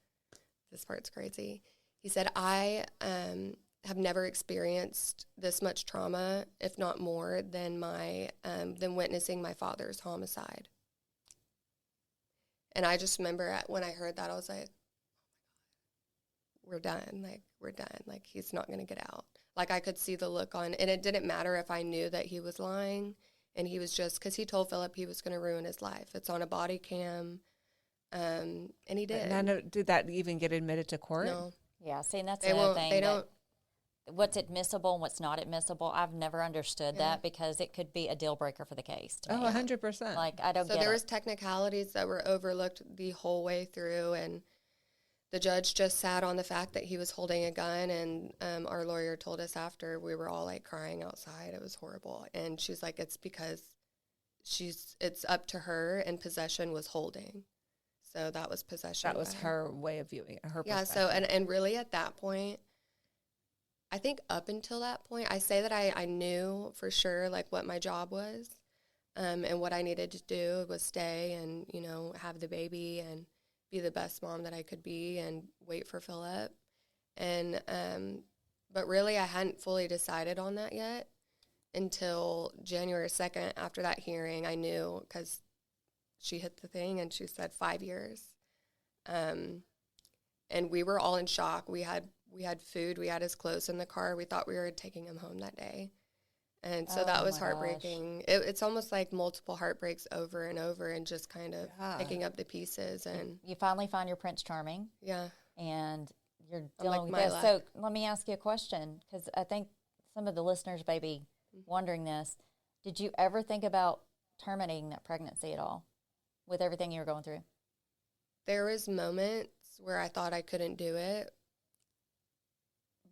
S1: this part's crazy. He said, I have never experienced this much trauma, if not more, than witnessing my father's homicide. And I just remember when I heard that, I was like, we're done. We're done. He's not going to get out. I could see the look on, and it didn't matter if I knew that he was lying, and he was just, because he told Philip he was going to ruin his life. It's on a body cam. And he did.
S3: Now, did that even get admitted to court?
S1: No.
S2: Yeah, see, and that's another thing.
S1: They don't.
S2: What's admissible and what's not admissible, I've never understood that, because it could be a deal breaker for the case.
S3: Oh, 100%.
S2: I don't get it.
S1: So there was technicalities that were overlooked the whole way through, and the judge just sat on the fact that he was holding a gun, and our lawyer told us after, we were all crying outside. It was horrible. And she's like, it's because it's up to her, and possession was holding. So that was possession.
S3: That was her way of viewing it, her
S1: perspective. So, and really at that point, I think up until that point, I say that I knew for sure, what my job was, and what I needed to do was stay and, have the baby and be the best mom that I could be and wait for Philip. And, but really I hadn't fully decided on that yet until January 2nd. After that hearing, I knew, because she hit the thing and she said 5 years. And we were all in shock. We had food. We had his clothes in the car. We thought we were taking him home that day. And so that was heartbreaking. It's almost like multiple heartbreaks over and over, and just kind of picking up the pieces. And
S2: you finally find your Prince Charming.
S1: Yeah.
S2: And you're dealing with this. So let me ask you a question, because I think some of the listeners may be wondering this. Did you ever think about terminating that pregnancy at all with everything you were going through?
S1: There was moments where I thought I couldn't do it,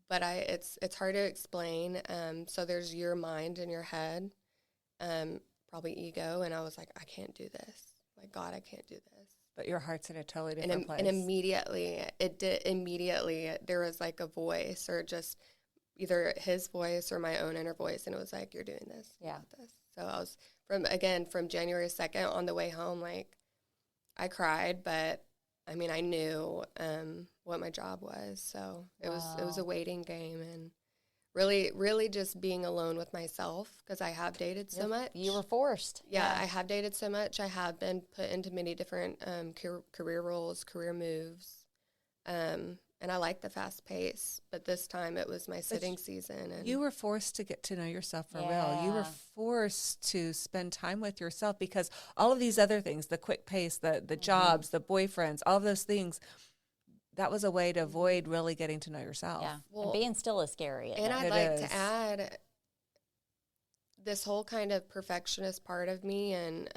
S1: but it's hard to explain. So there's your mind and your head, probably ego, and I was like, I can't do this. like, God, I can't do this.
S3: But your heart's in a totally different place.
S1: And immediately, there was like a voice, or just either his voice or my own inner voice, and it was like, you're doing this. You got this. So I was, from January 2nd on the way home, like, I cried, but I mean, I knew what my job was. So it was a waiting game, and really, really just being alone with myself, because I have dated so much.
S2: You were forced.
S1: Yeah, I have dated so much. I have been put into many different career roles, career moves. And I like the fast pace, but this time it was my sitting season. And
S3: you were forced to get to know yourself for real. You were forced to spend time with yourself, because all of these other things, the quick pace, the jobs, the boyfriends, all of those things, that was a way to avoid really getting to know yourself.
S2: Yeah, and being still is scary.
S1: And I'd like to add this whole kind of perfectionist part of me, and,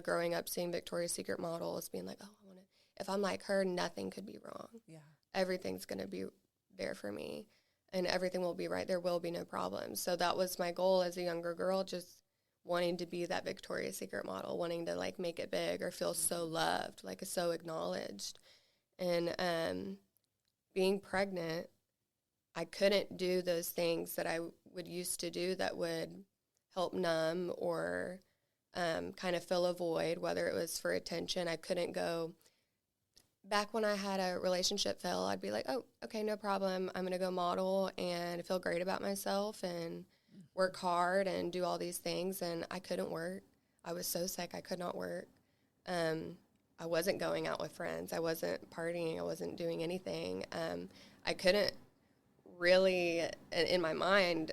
S1: growing up seeing Victoria's Secret models, being like, oh, if I'm like her, nothing could be wrong. Yeah. Everything's going to be there for me, and everything will be right. There will be no problems. So that was my goal as a younger girl, just wanting to be that Victoria's Secret model, wanting to, like, make it big or feel so loved, like, so acknowledged. And being pregnant, I couldn't do those things that I would used to do that would help numb or kind of fill a void, whether it was for attention. I couldn't go. Back when I had a relationship fail, I'd be like, oh, okay, no problem. I'm going to go model and feel great about myself and work hard and do all these things. And I couldn't work. I was so sick. I could not work. I wasn't going out with friends. I wasn't partying. I wasn't doing anything. I couldn't really, in my mind,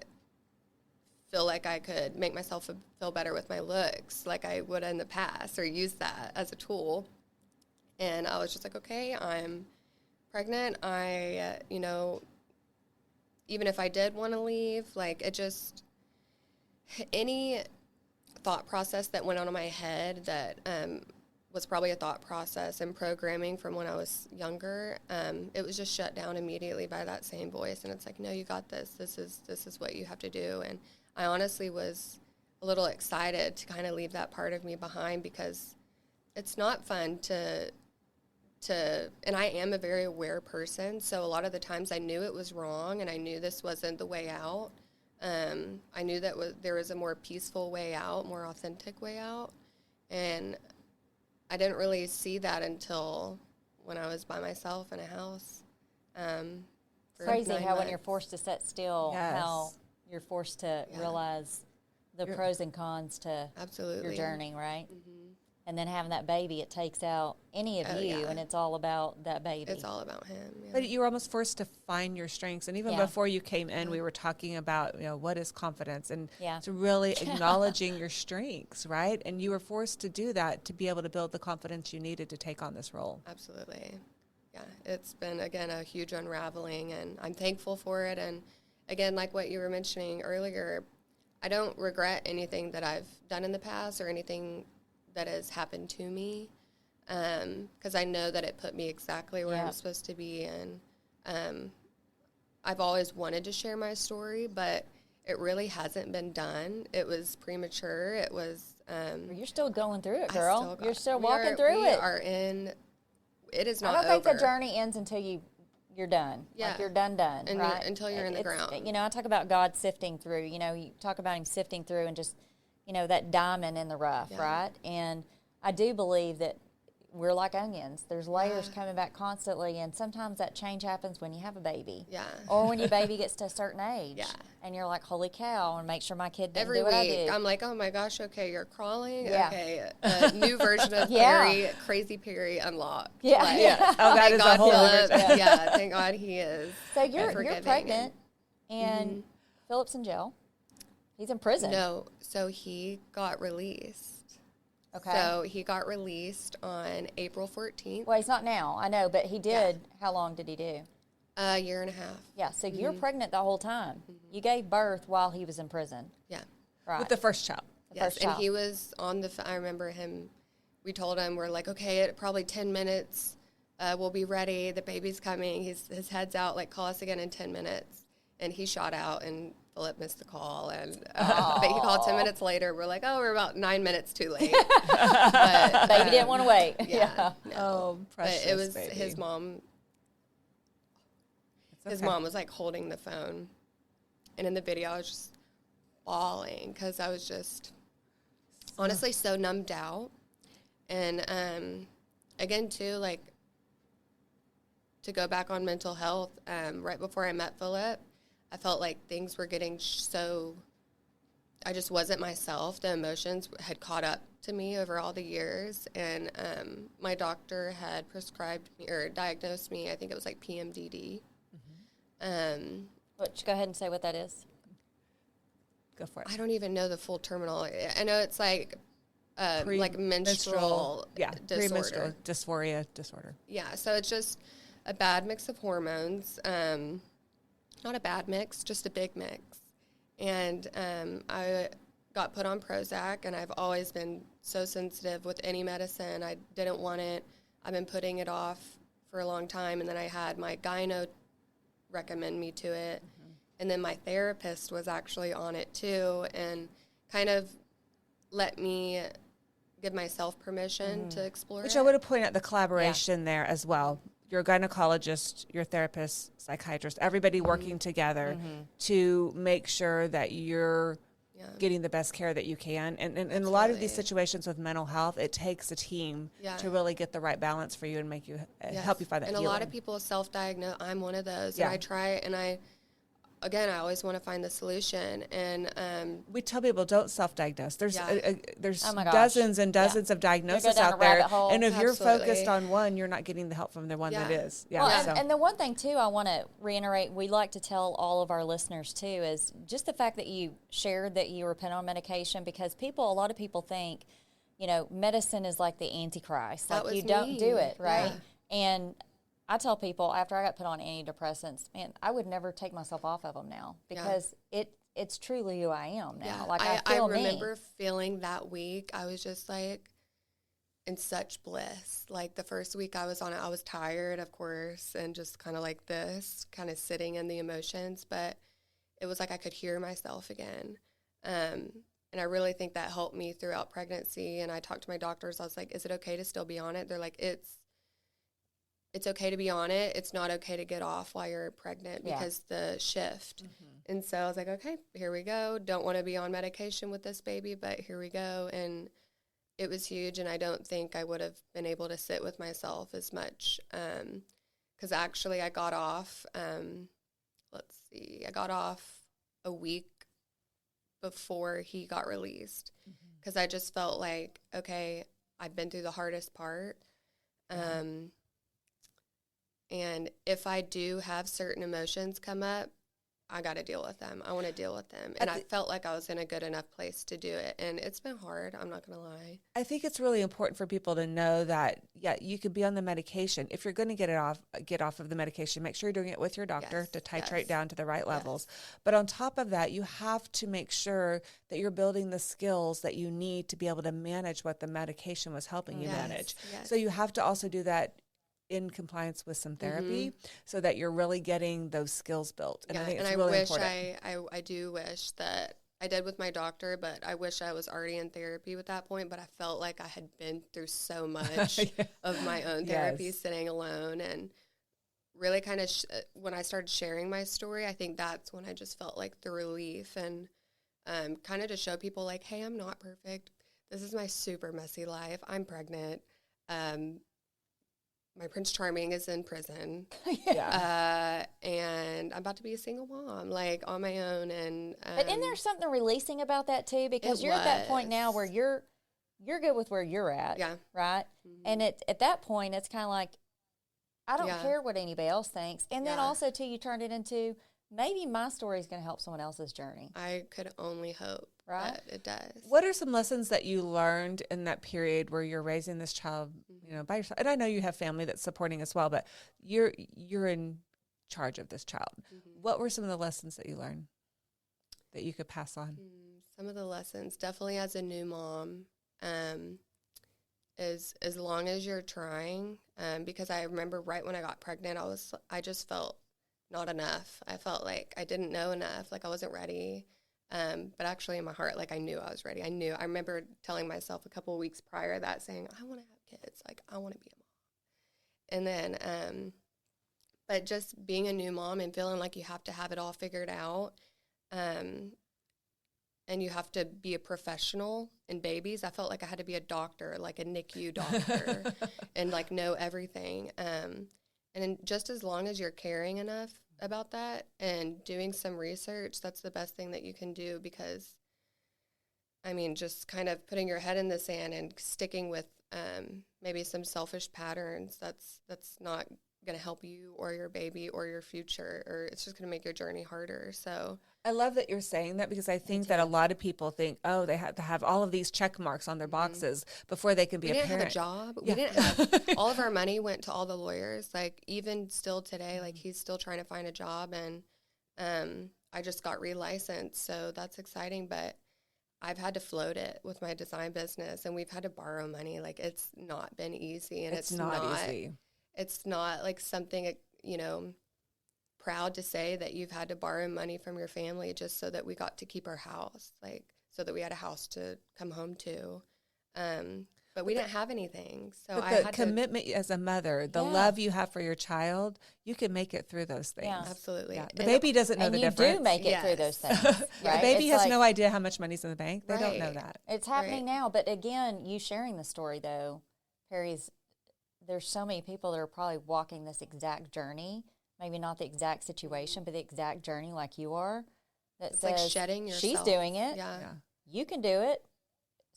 S1: feel like I could make myself feel better with my looks like I would in the past, or use that as a tool. And I was just like, okay, I'm pregnant. Even if I did want to leave, like, it just, any thought process that went on in my head that was probably a thought process and programming from when I was younger, it was just shut down immediately by that same voice. And it's like, no, you got this. This is what you have to do. And I honestly was a little excited to kind of leave that part of me behind, because it's not fun to and I am a very aware person, so a lot of the times I knew it was wrong, and I knew this wasn't the way out. I knew that there was a more peaceful way out, more authentic way out, and I didn't really see that until when I was by myself in a house.
S2: Crazy how when you're forced to sit still, how you're forced to realize the pros and cons to your journey, right? Mm-hmm. And then having that baby, it takes out any of you, and it's all about that baby.
S1: It's all about him. Yeah.
S3: But you were almost forced to find your strengths. And even before you came in, we were talking about, what is confidence, and to really acknowledging your strengths, right? And you were forced to do that to be able to build the confidence you needed to take on this role.
S1: Absolutely. Yeah, it's been, again, a huge unraveling, and I'm thankful for it. And, again, like what you were mentioning earlier, I don't regret anything that I've done in the past or anything that has happened to me, because I know that it put me exactly where I'm supposed to be. And I've always wanted to share my story, but it really hasn't been done. It was premature. It was...
S2: you're still going through it, girl. You're still walking through it.
S1: It is not over.
S2: I don't think the journey ends until you're done. Yeah. Like, you're done,
S1: and
S2: right?
S1: Until you're in the ground.
S2: I talk about God sifting through. You talk about him sifting through and just... that diamond in the rough, right? And I do believe that we're like onions. There's layers coming back constantly, and sometimes that change happens when you have a baby. Yeah. Or when your baby gets to a certain age. Yeah. And you're like, holy cow, and make sure my kid didn't do what I did.
S1: I'm like, oh my gosh, okay, you're crawling. Yeah. Okay, a new version of Peri, Crazy Peri unlocked.
S2: Yeah.
S1: Like,
S2: yeah.
S3: Oh, that is a whole other thing.
S1: Yeah, thank God he is.
S2: So you're pregnant, and Philip's in jail. He's in prison.
S1: No, so he got released.
S2: Okay.
S1: So he got released on April 14th.
S2: Well, he's not now, I know, but he did. Yeah. How long did he do?
S1: A year and a half.
S2: Yeah, so you're pregnant the whole time. You gave birth while he was in prison.
S1: Yeah.
S2: Right.
S3: With the first child.
S1: Yes, and he was on I remember him, we told him, we're like, okay, at probably 10 minutes, we'll be ready. The baby's coming. His head's out, like, call us again in 10 minutes. And he shot out and Philip missed the call, and but he called 10 minutes later. We're like, oh, we're about 9 minutes too late. But,
S2: Baby didn't want to wait.
S1: Yeah.
S2: No.
S1: No.
S3: Oh, precious
S1: But it was
S3: baby.
S1: his mom. His
S3: okay.
S1: mom was like holding the phone, and in the video, I was just bawling because I was just honestly so numbed out. And again, too, like to go back on mental health, right before I met Philip, I felt like things were getting I just wasn't myself. The emotions had caught up to me over all the years. And my doctor had prescribed me or diagnosed me, I think it was like PMDD.
S2: Go ahead and say what that is.
S3: Go for it.
S1: I don't even know the full terminal. I know it's like menstrual disorder.
S3: Premenstrual dysphoria disorder.
S1: Yeah, so it's just a bad mix of hormones. Not a bad mix, just a big mix. And I got put on Prozac, and I've always been so sensitive with any medicine. I didn't want it. I've been putting it off for a long time, and then I had my gyno recommend me to it. Mm-hmm. And then my therapist was actually on it too, and kind of let me give myself permission to explore
S3: Which
S1: it.
S3: I would have pointed out the collaboration there as well. Your gynecologist, your therapist, psychiatrist, everybody working together to make sure that you're getting the best care that you can. And in a lot of these situations with mental health, it takes a team to really get the right balance for you and make you help you find that
S1: And
S3: healing.
S1: a lot of people self-diagnose. I'm one of those.
S3: Yeah.
S1: And I try, and I always want to find the solution. And
S3: we tell people don't self-diagnose. There's
S2: Oh my gosh.
S3: dozens and dozens of diagnoses
S2: down
S3: out
S2: a
S3: there,
S2: rabbit hole.
S3: and if you're
S1: Absolutely.
S3: focused on one, you're not getting the help from the one that is. Yeah.
S2: Well,
S3: so.
S2: and the one thing, too, I want to reiterate, we like to tell all of our listeners, too, is just the fact that you shared that you were put on medication, because a lot of people think, medicine is like the Antichrist.
S1: That
S2: Like,
S1: was
S2: you don't
S1: me.
S2: do it, right?
S1: Yeah.
S2: And I tell people, after I got put on antidepressants, man, I would never take myself off of them now, because it's truly who I am now.
S1: Yeah.
S2: Like, I feel
S1: remember feeling that week, I was just like in such bliss. Like the first week I was on it, I was tired, of course, and just kind of like this, kind of sitting in the emotions, but it was like I could hear myself again. And I really think that helped me throughout pregnancy. And I talked to my doctors. I was like, is it okay to still be on it? They're like, it's okay to be on it. It's not okay to get off while you're pregnant because the shift. Mm-hmm. And so I was like, okay, here we go. Don't want to be on medication with this baby, but here we go. And it was huge. And I don't think I would have been able to sit with myself as much. Because actually I got off, I got off a week before he got released. Because I just felt like, okay, I've been through the hardest part. And if I do have certain emotions come up, I got to deal with them. I want to deal with them. And I felt like I was in a good enough place to do it. And it's been hard. I'm not going to lie.
S3: I think it's really important for people to know that, you could be on the medication. If you're going to get off of the medication, make sure you're doing it with your doctor to titrate down to the right levels. But on top of that, you have to make sure that you're building the skills that you need to be able to manage what the medication was helping you manage.
S1: Yes.
S3: So you have to also do that in compliance with some therapy so that you're really getting those skills built. And I think it's really important.
S1: I do wish that I did with my doctor, but I wish I was already in therapy at that point, but I felt like I had been through so much of my own therapy sitting alone. And really kind of when I started sharing my story, I think that's when I just felt like the relief and kind of to show people like, hey, I'm not perfect. This is my super messy life. I'm pregnant. My Prince Charming is in prison, and I'm about to be a single mom, like on my own. And
S2: but isn't there something releasing about that too? Because you're at that point now where you're good with where you're at, right? Mm-hmm. And at that point, it's kind of like I don't care what anybody else thinks. And then also too, you turned it into maybe my story is going to help someone else's journey.
S1: I could only hope. Right, it does.
S3: What are some lessons that you learned in that period where you're raising this child, by yourself? And I know you have family that's supporting as well, but you're in charge of this child. Mm-hmm. What were some of the lessons that you learned that you could pass on?
S1: Some of the lessons, definitely as a new mom, is as long as you're trying. Because I remember right when I got pregnant, I just felt not enough. I felt like I didn't know enough, like I wasn't ready. But actually in my heart, like I knew I was ready. I remember telling myself a couple of weeks prior to that saying, I want to have kids. Like I want to be a mom. And then, but just being a new mom and feeling like you have to have it all figured out. And you have to be a professional in babies. I felt like I had to be a doctor, like a NICU doctor, and like know everything. And then just as long as you're caring enough about that and doing some research, that's the best thing that you can do, because, I mean, just kind of putting your head in the sand and sticking with maybe some selfish patterns, that's not going to help you or your baby or your future, or it's just going to make your journey harder. So
S3: I love that you're saying that, because I think that a lot of people think, oh, they have to have all of these check marks on their boxes before they can be a parent.
S1: We didn't have a job. Yeah. We didn't have, all of our money went to all the lawyers. Like even still today, like he's still trying to find a job, and I just got relicensed. So that's exciting, but I've had to float it with my design business, and we've had to borrow money. Like it's not been easy, and it's not easy. It's not like something, you know, proud to say that you've had to borrow money from your family just so that we got to keep our house, like so that we had a house to come home to. But we didn't have anything. So I had
S3: commitment as a mother, the love you have for your child, you can make it through those things.
S1: Yeah, absolutely.
S3: Yeah. The baby doesn't know the difference.
S2: You do make it through those things. Right?
S3: The baby has no idea how much money's in the bank. They don't know that.
S2: It's happening now. But again, you sharing the story, though, Peri's, there's so many people that are probably walking this exact journey, maybe not the exact situation, but the exact journey like you are. That
S1: it's
S2: says,
S1: like shedding yourself.
S2: She's doing it.
S1: Yeah.
S2: You can do it.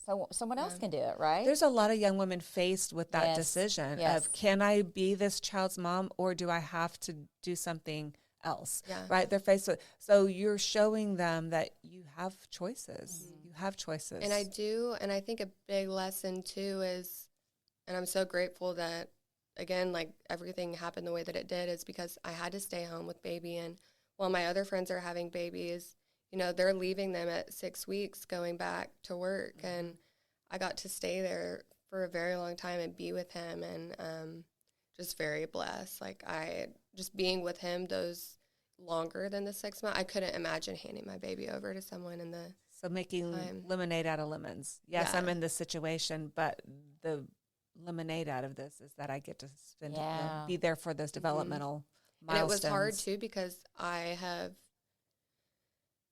S2: So someone else can do it, right?
S3: There's a lot of young women faced with that decision of, can I be this child's mom, or do I have to do something else? Yeah. Right? They're faced with, so you're showing them that you have choices. Mm-hmm. You have choices.
S1: And I do, and I think a big lesson too is, and I'm so grateful that, again, like everything happened the way that it did, is because I had to stay home with baby. And while my other friends are having babies, you know, they're leaving them at 6 weeks, going back to work. And I got to stay there for a very long time and be with him, and just very blessed. Like just being with him those longer than the 6 months, I couldn't imagine handing my baby over to someone in the
S3: So making lemonade out of lemons. Yes, I'm in this situation, but the lemonade out of this is that I get to spend be there for those developmental milestones.
S1: And it was hard too, because I have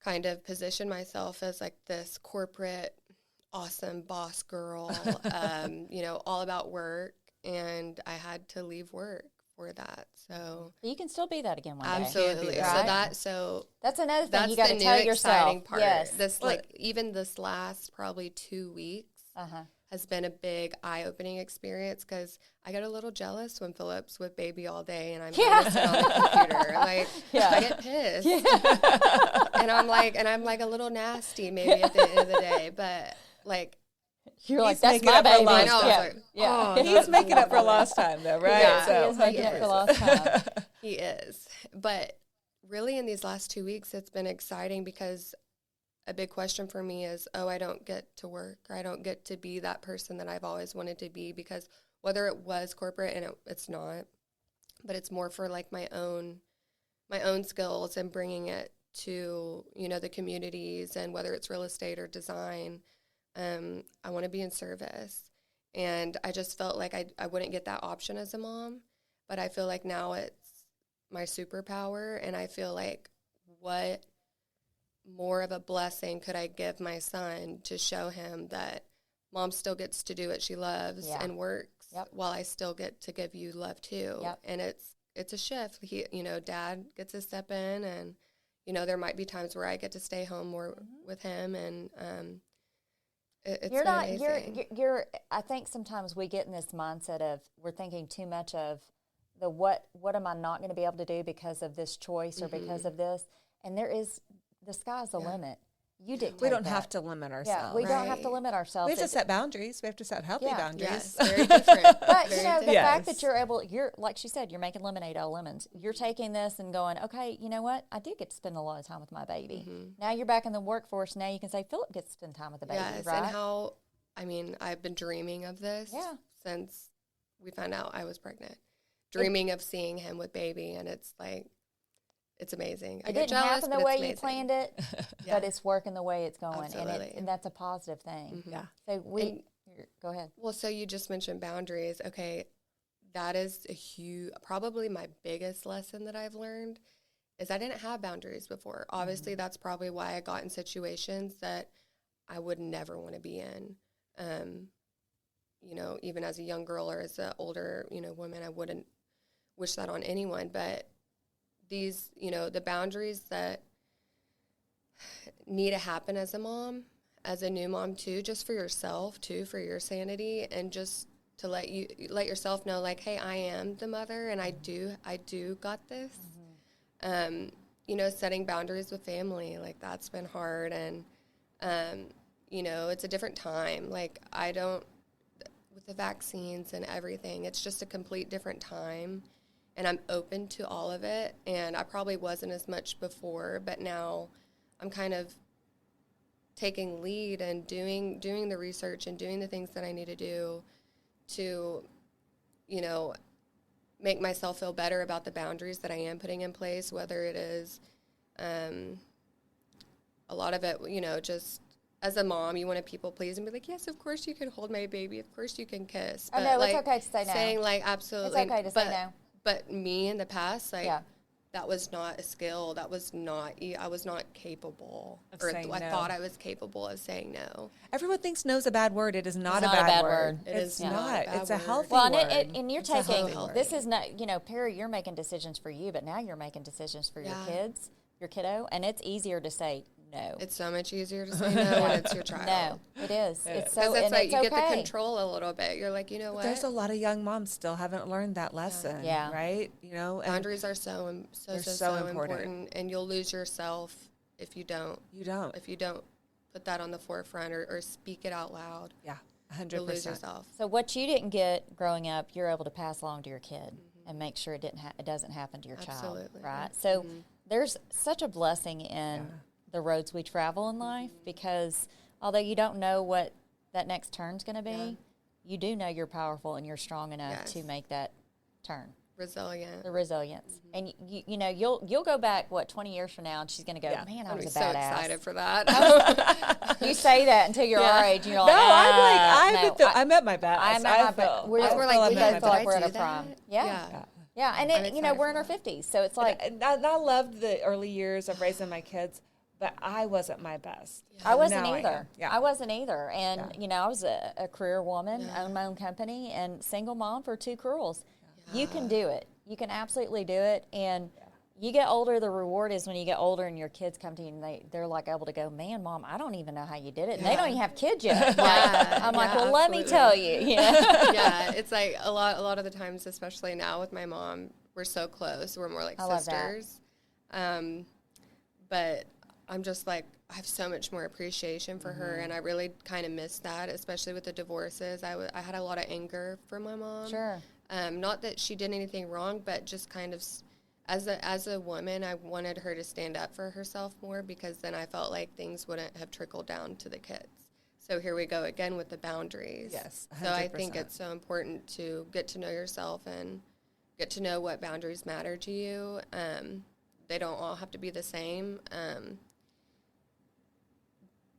S1: kind of positioned myself as like this corporate awesome boss girl, you know, all about work, and I had to leave work for that. So
S2: you can still be that again one day.
S1: Absolutely.
S2: Right?
S1: So
S2: that's another thing you got to tell yourself.
S1: Part.
S2: Yes.
S1: This even this last probably 2 weeks has been a big eye-opening experience, because I get a little jealous when Philip's with baby all day and I'm sit on the computer. Like I get pissed. And I'm like a little nasty maybe at the end of the day, but like
S2: you're like, that's my baby.
S1: I know.
S3: He's making up for lost time though, right?
S2: Yeah, so he is making up for lost time.
S1: He is. But really in these last 2 weeks, it's been exciting, because a big question for me is, I don't get to work, or I don't get to be that person that I've always wanted to be, because whether it was corporate, and it's not, but it's more for like my own skills and bringing it to, you know, the communities, and whether it's real estate or design, I want to be in service. And I just felt like I wouldn't get that option as a mom, but I feel like now it's my superpower, and I feel like what more of a blessing could I give my son to show him that mom still gets to do what she loves and works while I still get to give you love too. And it's a shift. You know, dad gets to step in, and, you know, there might be times where I get to stay home more with him, and it's amazing.
S2: I think sometimes we get in this mindset of we're thinking too much of the what am I not going to be able to do because of this choice or because of this, and the sky's the limit. You dictate.
S3: We don't have to limit ourselves.
S2: Yeah, we don't have to limit ourselves.
S3: We have to set boundaries. We have to set healthy boundaries.
S1: Yes, very different.
S2: But you know, the fact that you're like she said, you're making lemonade out of lemons. You're taking this and going, okay, you know what? I do get to spend a lot of time with my baby. Now you're back in the workforce. Now you can say Philip gets to spend time with the baby.
S1: Yes,
S2: right?
S1: And I've been dreaming of this since we found out I was pregnant. Dreaming of seeing him with baby, and it's like, it's amazing. I
S2: It
S1: get
S2: didn't
S1: jealous,
S2: happen the
S1: but
S2: way
S1: it's
S2: you
S1: amazing.
S2: planned it,
S1: Yeah.
S2: but it's working the way it's going,
S1: Absolutely.
S2: and that's a positive thing.
S3: Yeah.
S2: So go ahead.
S1: Well, so you just mentioned boundaries. Okay, that is probably my biggest lesson that I've learned is I didn't have boundaries before. Obviously, that's probably why I got in situations that I would never want to be in. You know, even as a young girl or as an older, you know, woman, I wouldn't wish that on anyone. But these, you know, the boundaries that need to happen as a mom, as a new mom too, just for yourself too, for your sanity, and just to let yourself know, like, hey, I am the mother, and I do got this. You know, setting boundaries with family, like, that's been hard, and you know, it's a different time. Like, with the vaccines and everything, it's just a complete different time, and I'm open to all of it, and I probably wasn't as much before, but now I'm kind of taking lead and doing the research and doing the things that I need to do to, you know, make myself feel better about the boundaries that I am putting in place, whether it is a lot of it, you know, just as a mom, you want to people please and be like, yes, of course you can hold my baby. Of course you can kiss.
S2: Oh,
S1: But,
S2: no,
S1: like,
S2: it's okay to say no.
S1: Saying, like, absolutely.
S2: It's okay to say no.
S1: But me in the past, like,
S2: Yeah.
S1: that was not a skill. That was not, I was not capable.
S3: Of
S1: Or
S3: saying
S1: I
S3: no.
S1: thought I was capable of saying no.
S3: Everyone thinks no's a bad word. It is not,
S2: It's
S3: a,
S2: not
S3: bad word.
S1: It
S3: It's
S1: is not a
S3: not.
S1: bad
S3: It's a
S1: word.
S3: healthy
S2: Well,
S3: word.
S2: and you're
S3: It's a
S2: taking,
S3: healthy
S2: this
S3: word.
S2: is not, you know, Peri, you're making decisions for you, but now you're making decisions for your
S1: Yeah.
S2: kids, your kiddo, and it's easier to say no.
S1: It's so much easier to say no when it's your child.
S2: No, it is. It's so,
S1: Because it's
S2: and
S1: like
S2: it's
S1: you
S2: okay.
S1: get the control a little bit. You're like, you know what?
S3: There's a lot of young moms still haven't learned that lesson,
S2: Yeah.
S3: right? You know, and
S1: Boundaries are so
S3: They're so
S1: important, and you'll lose yourself if you don't.
S3: you don't.
S1: If you don't put that on the forefront or speak it out loud,
S3: Yeah,
S1: you'll lose
S3: 100%.
S1: yourself.
S2: So what you didn't get growing up, you're able to pass along to your kid and make sure it doesn't happen to your
S1: Absolutely.
S2: child, right? So there's such a blessing in the roads we travel in life, because although you don't know what that next turn's going to be, you do know you're powerful and you're strong enough to make that turn.
S1: Resilient.
S2: The resilience, and you know you'll go back 20 years from now, and she's going to go, man, I
S1: I'm
S2: was a
S1: so
S2: badass.
S1: excited for that.
S2: You say that until you're our age, and you're like,
S3: No,
S2: no,
S3: I'm at my best.
S2: I'm at my best. We're
S1: We're like,
S2: we
S1: yeah,
S2: both feel like
S1: did
S2: we're
S1: I
S2: at a
S1: do
S2: prime.
S1: that?
S2: Yeah. And
S1: I'm
S2: it, you know,
S1: excited
S2: we're
S1: for
S2: in our
S1: that.
S2: 50s, so it's like
S3: And I loved the early years of raising my kids, but I wasn't my best.
S2: I wasn't
S3: Now I
S2: either.
S3: am. Yeah.
S2: I wasn't either. And, you know, I was a career woman, owned my own company, and single mom for 2 girls. You can do it. You can absolutely do it. And you get older, the reward is when you get older and your kids come to you and they're like able to go, man, Mom, I don't even know how you did it. And they don't even have kids yet. I'm like, well, let me tell you.
S1: Yeah, it's like a lot of the times, especially now with my mom, we're so close. We're more like sisters. But I'm just like, I have so much more appreciation for her, and I really kind of miss that, especially with the divorces. I had a lot of anger for my mom.
S2: Sure.
S1: Not that she did anything wrong, but just kind of as a woman, I wanted her to stand up for herself more, because then I felt like things wouldn't have trickled down to the kids. So here we go again with the boundaries.
S3: Yes, 100%.
S1: So I think it's so important to get to know yourself and get to know what boundaries matter to you. They don't all have to be the same.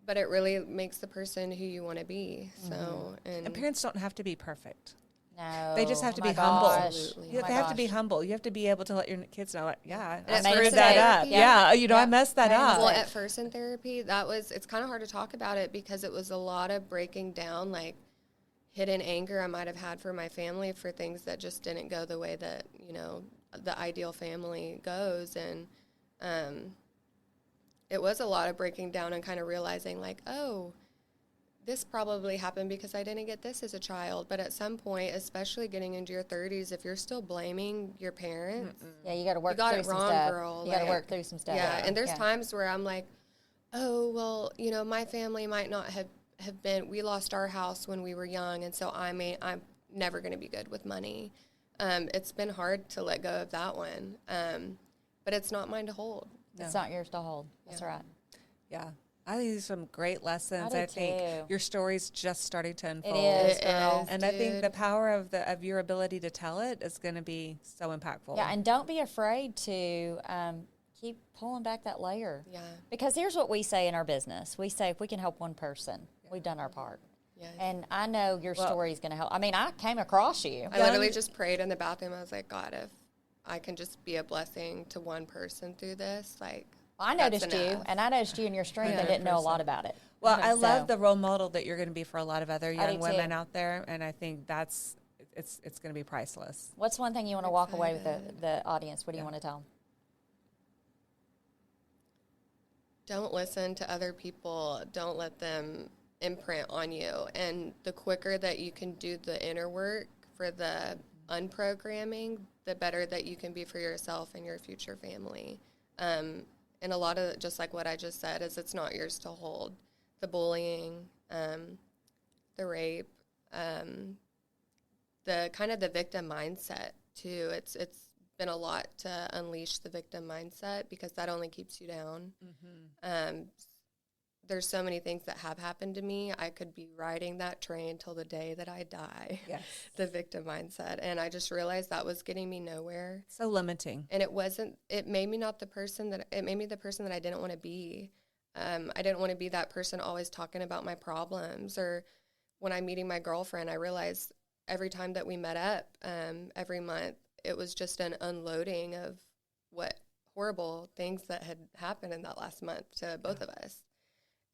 S1: But it really makes the person who you want to be. So
S3: And parents don't have to be perfect.
S2: No.
S3: They just have to
S2: Oh
S3: be
S2: my
S3: humble.
S2: gosh.
S1: Absolutely.
S3: They have to be humble. You have to be able to let your kids know, like,
S2: I
S3: I
S2: made a
S3: screwed that up.
S2: mistake.
S3: Yeah, you know, I
S2: Yeah.
S3: messed that
S2: Made a
S3: up.
S1: Well, at first in therapy, it's kind of hard to talk about it, because it was a lot of breaking down, like, hidden anger I might have had for my family for things that just didn't go the way that, you know, the ideal family goes. And it was a lot of breaking down and kind of realizing, like, oh, this probably happened because I didn't get this as a child. But at some point, especially getting into your 30s, if you're still blaming your parents,
S2: Yeah, you got to work
S1: got
S2: through
S1: it
S2: some
S1: wrong,
S2: stuff.
S1: girl.
S2: You got to
S1: Like,
S2: work through some stuff.
S1: yeah, and there's times where I'm like, oh, well, you know, my family might not have been, we lost our house when we were young, and so I'm never going to be good with money. It's been hard to let go of that one, but it's not mine to hold.
S2: It's not yours to hold. That's right.
S3: Yeah. I think these are some great lessons.
S2: I
S3: I
S2: do
S3: think
S2: too.
S3: your story's just starting to unfold.
S2: It is, girl.
S1: is.
S3: And I think
S1: Dude.
S3: the power of your ability to tell it is going to be so impactful.
S2: Yeah, and don't be afraid to keep pulling back that layer.
S1: Yeah.
S2: Because here's what we say in our business. We say if we can help one person, we've done our part.
S1: Yes.
S2: And I know your story is going to help. I mean, I came across you.
S1: I literally just prayed in the bathroom. I was like, God, if I can just be a blessing to one person through this, like,
S2: I noticed you, and I noticed you and your strength. I didn't know a lot about it.
S3: Well, I love the role model that you're going to be for a lot of other young women
S2: too.
S3: out there, and I think it's going to be priceless.
S2: What's one thing you want to walk away with the audience? What do you want to tell them?
S1: Don't listen to other people. Don't let them imprint on you. And the quicker that you can do the inner work for the unprogramming, the better that you can be for yourself and your future family. And a lot of, just like what I just said, is it's not yours to hold. The bullying, the rape, the kind of the victim mindset too. It's been a lot to unleash the victim mindset, because that only keeps you down. There's so many things that have happened to me. I could be riding that train till the day that I die. Yes. The victim mindset. And I just realized that was getting me nowhere.
S3: So limiting.
S1: And it made me the person that I didn't want to be. I didn't want to be that person always talking about my problems. Or when I'm meeting my girlfriend, I realized every time that we met up, every month, it was just an unloading of what horrible things that had happened in that last month to both of us.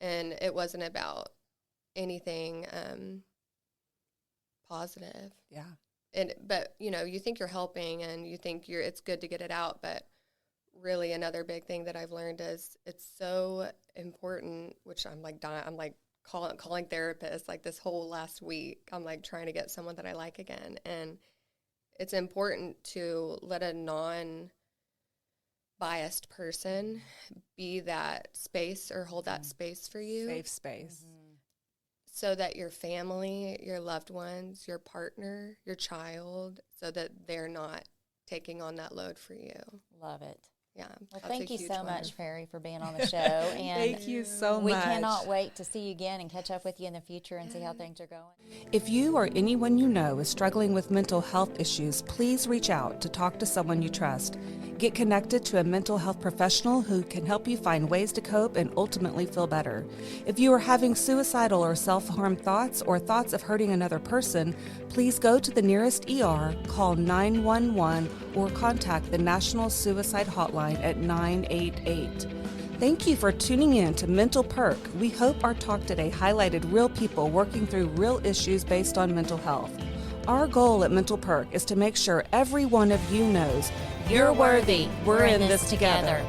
S1: And it wasn't about anything positive. Yeah. But, you think you're helping and you think it's good to get it out. But really another big thing that I've learned is it's so important, which I'm like dying. I'm like calling therapists like this whole last week. I'm like trying to get someone that I like again. And it's important to let a non-biased person be that space or hold that space for you.
S3: Safe space.
S1: So that your family, your loved ones, your partner, your child, so that they're not taking on that load for you.
S2: Love it.
S1: Yeah.
S2: Well, thank you so much, Peri, for being on the show. And
S3: thank you so much.
S2: We cannot wait to see you again and catch up with you in the future and see how things are going.
S3: If you or anyone you know is struggling with mental health issues, please reach out to talk to someone you trust. Get connected to a mental health professional who can help you find ways to cope and ultimately feel better. If you are having suicidal or self-harm thoughts or thoughts of hurting another person, please go to the nearest ER, call 911, or contact the National Suicide Hotline at 988. Thank you for tuning in to Mental Perk. We hope our talk today highlighted real people working through real issues based on mental health. Our goal at Mental Perk is to make sure every one of you knows you're worthy. We're in this together.